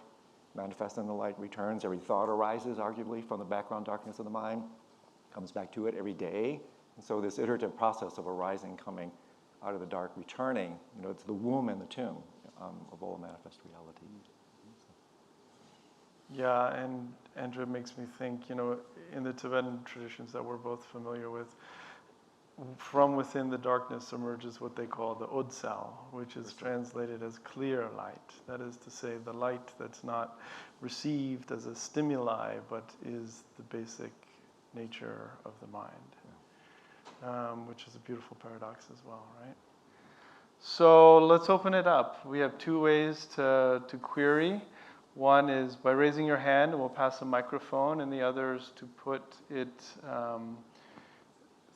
manifests in the light, returns. Every thought arises, arguably, from the background darkness of the mind, comes back to it every day. And so this iterative process of arising, coming out of the dark, returning, it's the womb and the tomb of all manifest reality. Yeah, and Andrew, it makes me think, in the Tibetan traditions that we're both familiar with, from within the darkness emerges what they call the Odsal, which is translated as clear light. That is to say, the light that's not received as a stimuli, but is the basic nature of the mind, which is a beautiful paradox as well, right? So let's open it up. We have two ways to query. One is by raising your hand, and we'll pass a microphone, and the other is to put it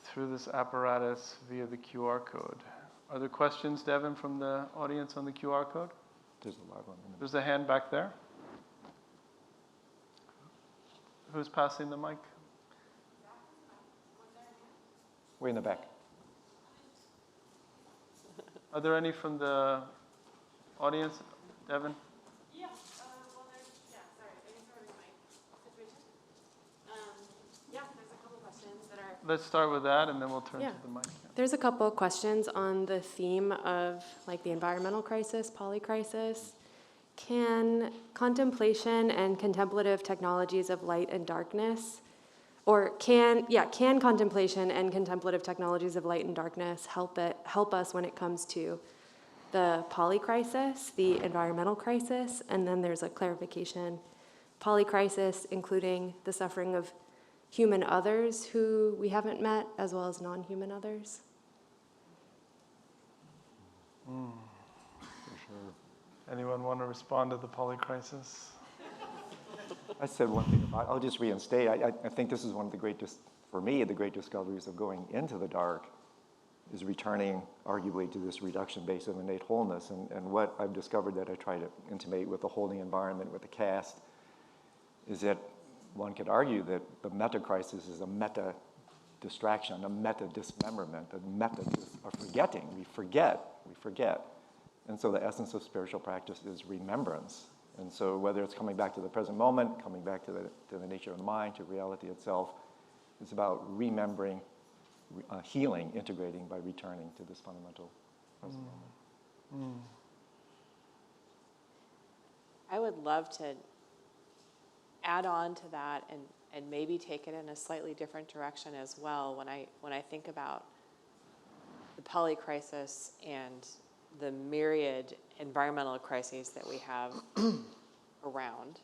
through this apparatus via the QR code. Are there questions, Devin, from the audience on the QR code? There's a live one. There's a hand back there. Who's passing the mic? Way in the back. Are there any from the audience? Devin? Yeah, well, there's, yeah, sorry, I guess we're having a mic situation. Yeah, there's a couple questions that are. Let's start with that, and then we'll turn Yeah. to the mic. There's a couple of questions on the theme of like the environmental crisis, polycrisis. Can contemplation and contemplative technologies of light and darkness, or can contemplation and contemplative technologies of light and darkness help us when it comes to the polycrisis, the environmental crisis, and then there's a clarification. Polycrisis including the suffering of human others who we haven't met, as well as non-human others. Anyone want to respond to the polycrisis? I said one thing about, I'll just reinstate, I think this is one of the great, for me, the great discoveries of going into the dark is returning arguably to this reduction base of innate wholeness. And what I've discovered that I try to intimate with the holding environment, with the cast, is that one could argue that the meta-crisis is a meta-distraction, a meta-dismemberment, a forgetting. We forget. And so the essence of spiritual practice is remembrance. And so whether it's coming back to the present moment, coming back to the nature of the mind, to reality itself, it's about remembering, healing, integrating by returning to this fundamental present moment. I would love to add on to that and maybe take it in a slightly different direction as well when I think about the polycrisis and the myriad environmental crises that we have around.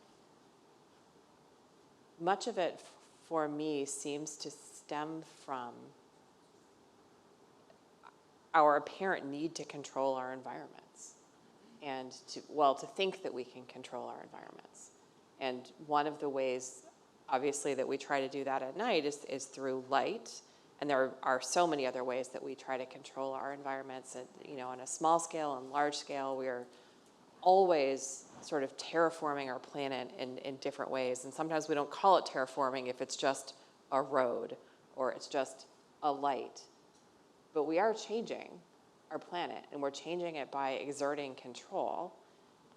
Much of it for me seems to stem from our apparent need to control our environments and to think that we can control our environments. And one of the ways, obviously, that we try to do that at night is through light. And there are so many other ways that we try to control our environments. And, on a small scale and large scale, we are always sort of terraforming our planet in different ways. And sometimes we don't call it terraforming if it's just a road or it's just a light. But we are changing our planet, and we're changing it by exerting control.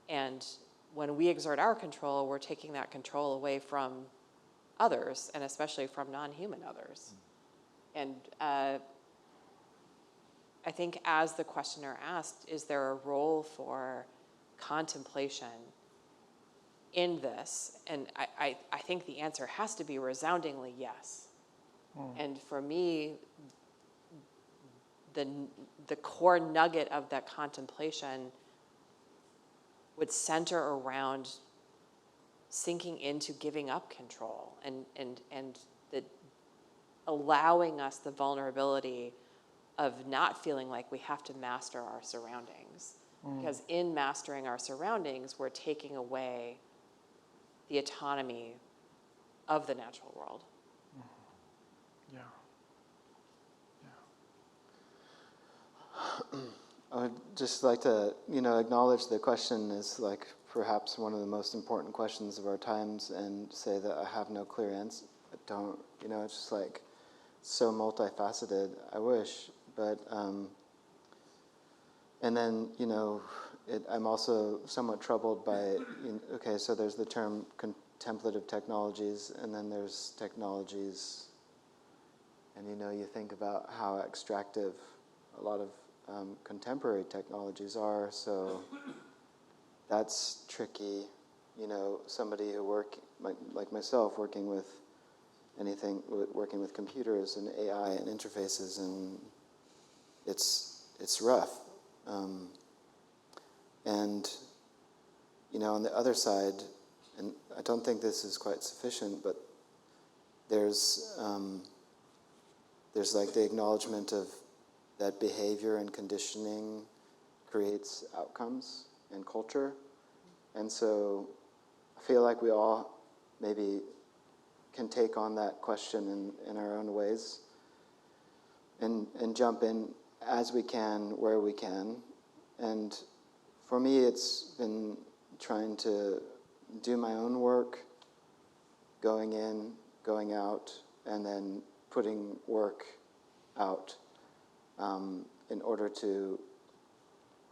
And when we exert our control, we're taking that control away from others, and especially from non-human others. And I think, as the questioner asked, is there a role for contemplation in this? And I think the answer has to be resoundingly yes. And for me, the core nugget of that contemplation would center around sinking into giving up control and the allowing us the vulnerability of not feeling like we have to master our surroundings. Because in mastering our surroundings, we're taking away the autonomy of the natural world. Yeah. I would just like to, acknowledge the question is like perhaps one of the most important questions of our times, and say that I have no clear answer. I don't, it's just like so multifaceted. I wish, but and then I'm also somewhat troubled by. Okay, so there's the term contemplative technologies, and then there's technologies, and you think about how extractive a lot of contemporary technologies are, so that's tricky. Somebody who like myself, working with computers and AI and interfaces, and it's rough. And on the other side, and I don't think this is quite sufficient, but there's like the acknowledgement of that behavior and conditioning creates outcomes and culture. And so I feel like we all maybe can take on that question in our own ways and jump in as we can, where we can. And for me, it's been trying to do my own work, going in, going out, and then putting work out in order to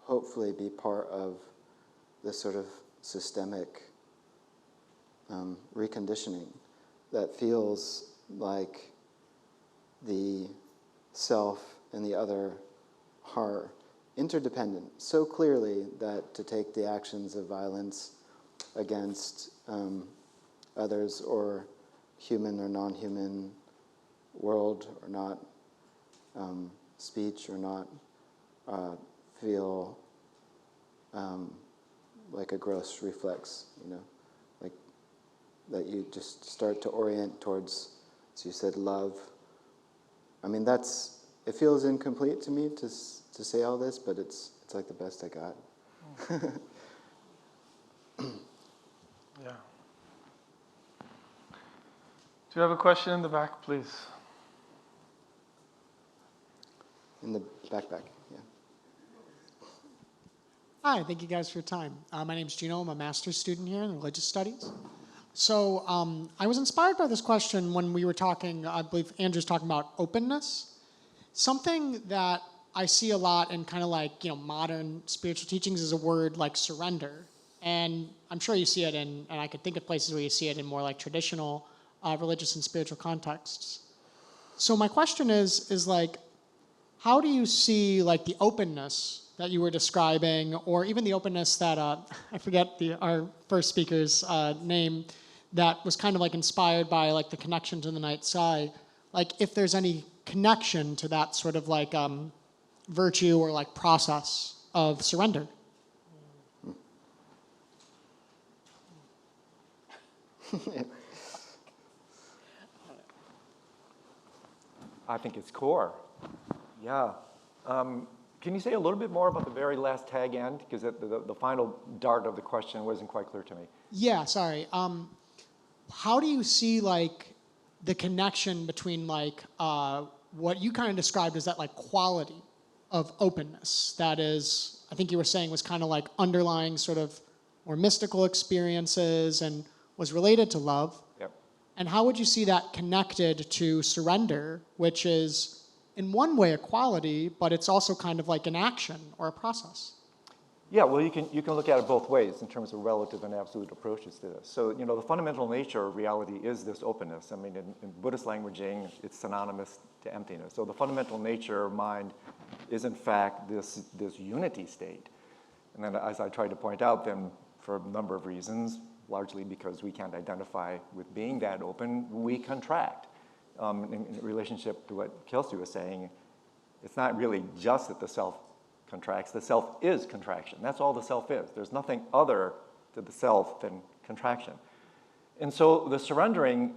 hopefully be part of this sort of systemic reconditioning that feels like the self and the other are interdependent so clearly that to take the actions of violence against others or human or non-human world or not speech or not feel like a gross reflex, like that you just start to orient towards, as you said, love. I mean, it feels incomplete to me to say all this, but it's like the best I got. Yeah. Do you have a question in the back, please? In the backpack, yeah. Hi, thank you guys for your time. My name's Gino. I'm a master's student here in religious studies. So I was inspired by this question when we were talking, I believe Andrew's talking about openness. Something that I see a lot in kind of like, modern spiritual teachings is a word like surrender. And I'm sure you see it and I could think of places where you see it in more like traditional religious and spiritual contexts. So my question is like, how do you see like the openness that you were describing, or even the openness that, I forget our first speaker's name, that was kind of like inspired by like the connection to the night sky, like if there's any connection to that sort of like virtue or like process of surrender? I think it's core. Yeah. Can you say a little bit more about the very last tag end? Because the final dart of the question wasn't quite clear to me. Yeah, sorry. How do you see like the connection between like what you kind of described as that like quality of openness that is, I think you were saying was kind of like underlying sort of more mystical experiences and was related to love? Yep. And how would you see that connected to surrender, which is in one way a quality, but it's also kind of like an action or a process? Yeah, well, you can look at it both ways in terms of relative and absolute approaches to this. So, the fundamental nature of reality is this openness. I mean, in Buddhist languaging, it's synonymous to emptiness. So the fundamental nature of mind is, in fact, this unity state. And then, as I tried to point out, then for a number of reasons, largely because we can't identify with being that open, we contract. In relationship to what Kelsey was saying, it's not really just that the self contracts. The self is contraction. That's all the self is. There's nothing other to the self than contraction. And so the surrendering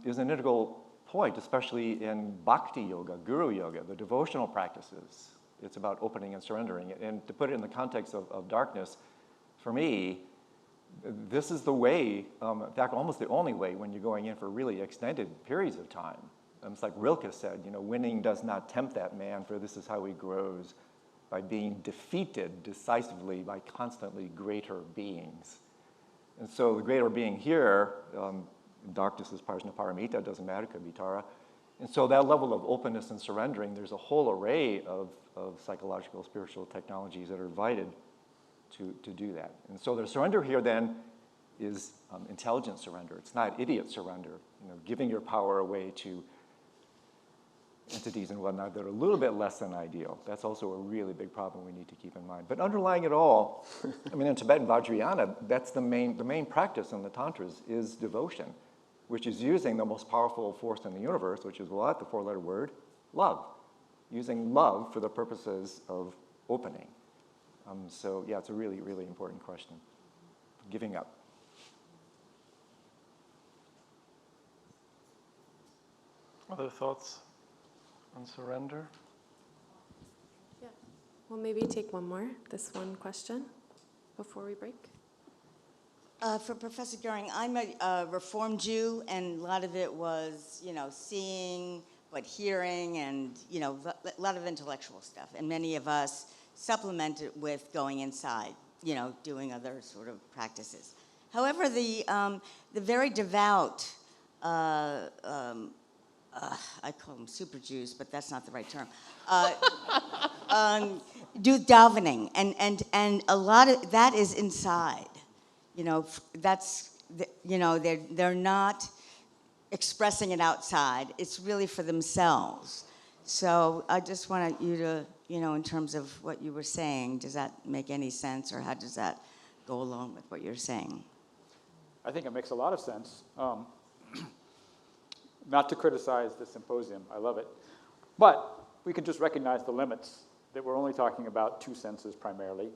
is an integral point, especially in bhakti yoga, guru yoga, the devotional practices. It's about opening and surrendering. And to put it in the context of darkness, for me, this is the way, in fact, almost the only way when you're going in for really extended periods of time. It's like Rilke said, winning does not tempt that man, for this is how he grows, by being defeated decisively by constantly greater beings. And so the greater being here, darkness is Prajnaparamita, doesn't matter, it could be Tara. And so that level of openness and surrendering, there's a whole array of psychological, spiritual technologies that are invited to do that. And so the surrender here then is intelligent surrender. It's not idiot surrender, giving your power away to entities and whatnot that are a little bit less than ideal. That's also a really big problem we need to keep in mind. But underlying it all, I mean, in Tibetan Vajrayana, that's the main practice in the Tantras is devotion, which is using the most powerful force in the universe, which is what? The four-letter word, love. Using love for the purposes of opening. So yeah, it's a really, really important question. Giving up. Other thoughts on surrender? Yeah. Well, maybe take one more, this one question, before we break. For Professor Goering, I'm a Reformed Jew, and a lot of it was, seeing, but hearing, and, a lot of intellectual stuff. And many of us supplement it with going inside, doing other sort of practices. However, the very devout I call them super Jews, but that's not the right term. Do davening, and a lot of that is inside. They're not expressing it outside. It's really for themselves. So I just wanted you to, in terms of what you were saying, does that make any sense, or how does that go along with what you're saying? I think it makes a lot of sense. Not to criticize the symposium, I love it. But we can just recognize the limits, that we're only talking about 2 senses primarily.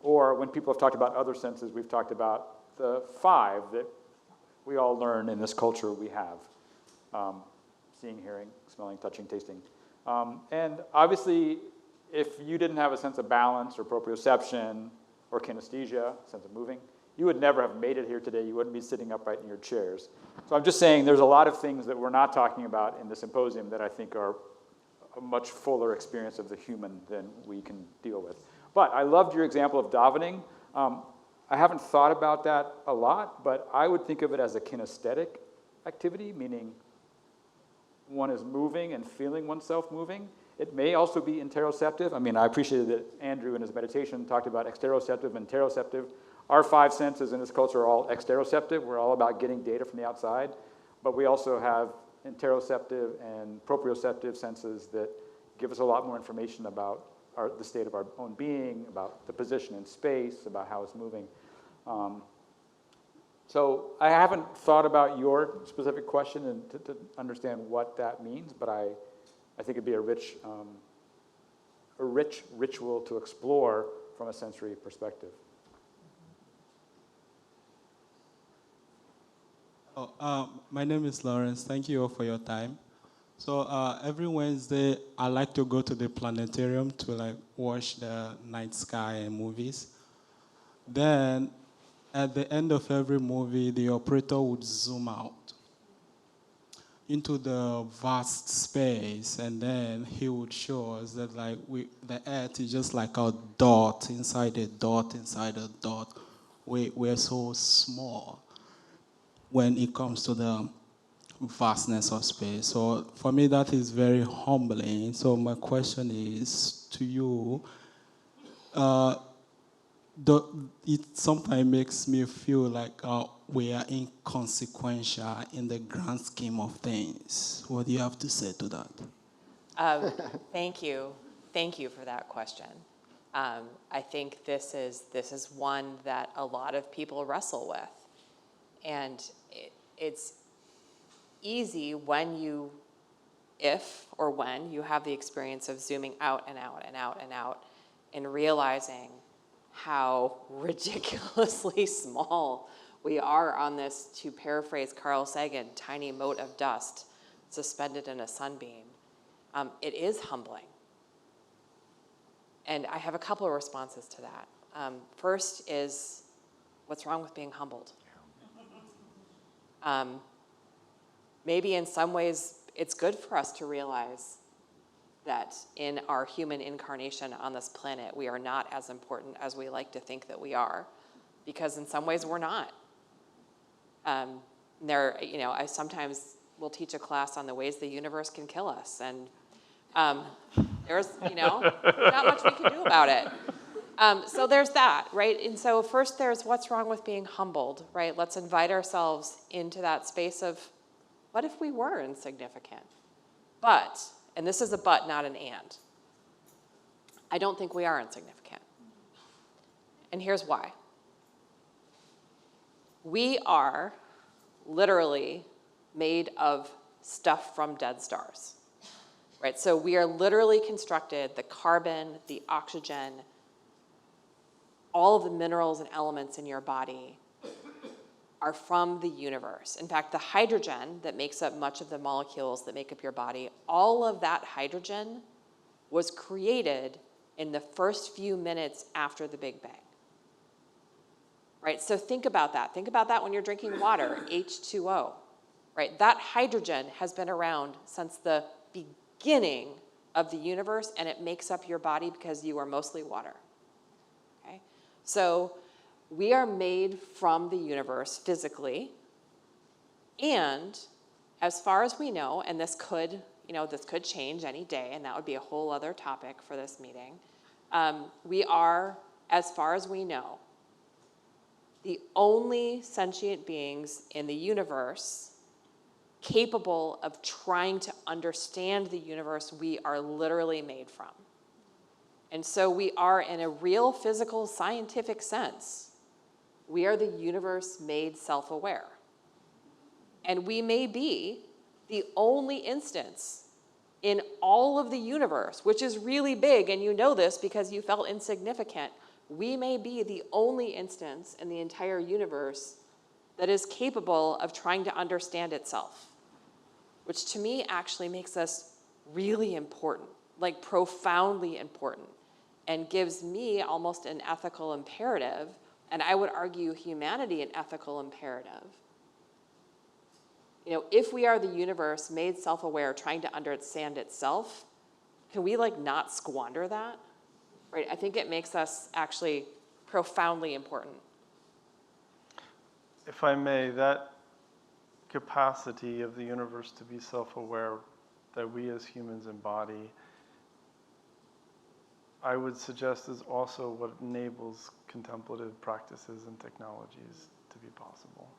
Or when people have talked about other senses, we've talked about the 5 that we all learn in this culture we have. Seeing, hearing, smelling, touching, tasting. And obviously, if you didn't have a sense of balance or proprioception or kinesthesia, sense of moving, you would never have made it here today. You wouldn't be sitting upright in your chairs. So I'm just saying there's a lot of things that we're not talking about in the symposium that I think are a much fuller experience of the human than we can deal with. But I loved your example of davening. I haven't thought about that a lot, but I would think of it as a kinesthetic activity, meaning one is moving and feeling oneself moving. It may also be interoceptive. I mean, I appreciated that Andrew in his meditation talked about exteroceptive and interoceptive. Our 5 senses in this culture are all exteroceptive. We're all about getting data from the outside. But we also have interoceptive and proprioceptive senses that give us a lot more information about the state of our own being, about the position in space, about how it's moving. So I haven't thought about your specific question and to understand what that means, but I think it'd be a rich ritual to explore from a sensory perspective. My name is Lawrence. Thank you all for your time. So every Wednesday, I like to go to the planetarium to watch the night sky and movies. Then at the end of every movie, the operator would zoom out into the vast space, and then he would show us that the Earth is just like a dot inside a dot inside a dot. We're so small when it comes to the vastness of space. So for me, that is very humbling. So my question is to you, it sometimes makes me feel like we are inconsequential in the grand scheme of things. What do you have to say to that? Thank you. Thank you for that question. I think this is one that a lot of people wrestle with. And it's easy when you have the experience of zooming out and out and out and out and realizing how ridiculously small we are on this, to paraphrase Carl Sagan, tiny mote of dust suspended in a sunbeam. It is humbling. And I have a couple of responses to that. First is, what's wrong with being humbled? Maybe in some ways it's good for us to realize that in our human incarnation on this planet, we are not as important as we like to think that we are, because in some ways we're not. I sometimes will teach a class on the ways the universe can kill us, and there's not much we can do about it. So there's that, right? And so first there's what's wrong with being humbled, right? Let's invite ourselves into that space of, what if we were insignificant? But, and this is a but, not an and, I don't think we are insignificant. And here's why. We are literally made of stuff from dead stars, right? So we are literally constructed, the carbon, the oxygen, all of the minerals and elements in your body are from the universe. In fact, the hydrogen that makes up much of the molecules that make up your body, all of that hydrogen was created in the first few minutes after the Big Bang. Right? So think about that. Think about that when you're drinking water, H2O. Right? That hydrogen has been around since the beginning of the universe, and it makes up your body because you are mostly water. Okay? So we are made from the universe physically, and as far as we know, and this could change any day, and that would be a whole other topic for this meeting. We are, as far as we know, the only sentient beings in the universe capable of trying to understand the universe we are literally made from. And so we are, in a real physical scientific sense, we are the universe made self-aware. And we may be the only instance in all of the universe, which is really big, and you know this because you felt insignificant. We may be the only instance in the entire universe that is capable of trying to understand itself, which to me actually makes us really important, like profoundly important, and gives me almost an ethical imperative, and I would argue humanity an ethical imperative. You know, if we are the universe made self-aware, trying to understand itself, can we like not squander that? Right? I think it makes us actually profoundly important. If I may, that capacity of the universe to be self-aware that we as humans embody, I would suggest is also what enables contemplative practices and technologies to be possible.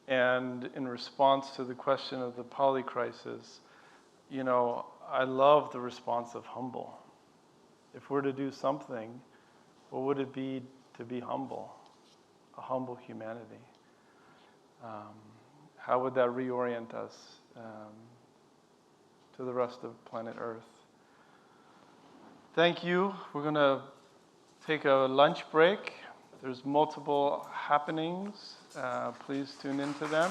And in response to the question of the polycrisis, you know, I love the response of humble. If we're to do something, what would it be to be humble? A humble humanity. How would that reorient us to the rest of planet Earth? Thank you. We're going to take a lunch break. There's multiple happenings. Please tune into them.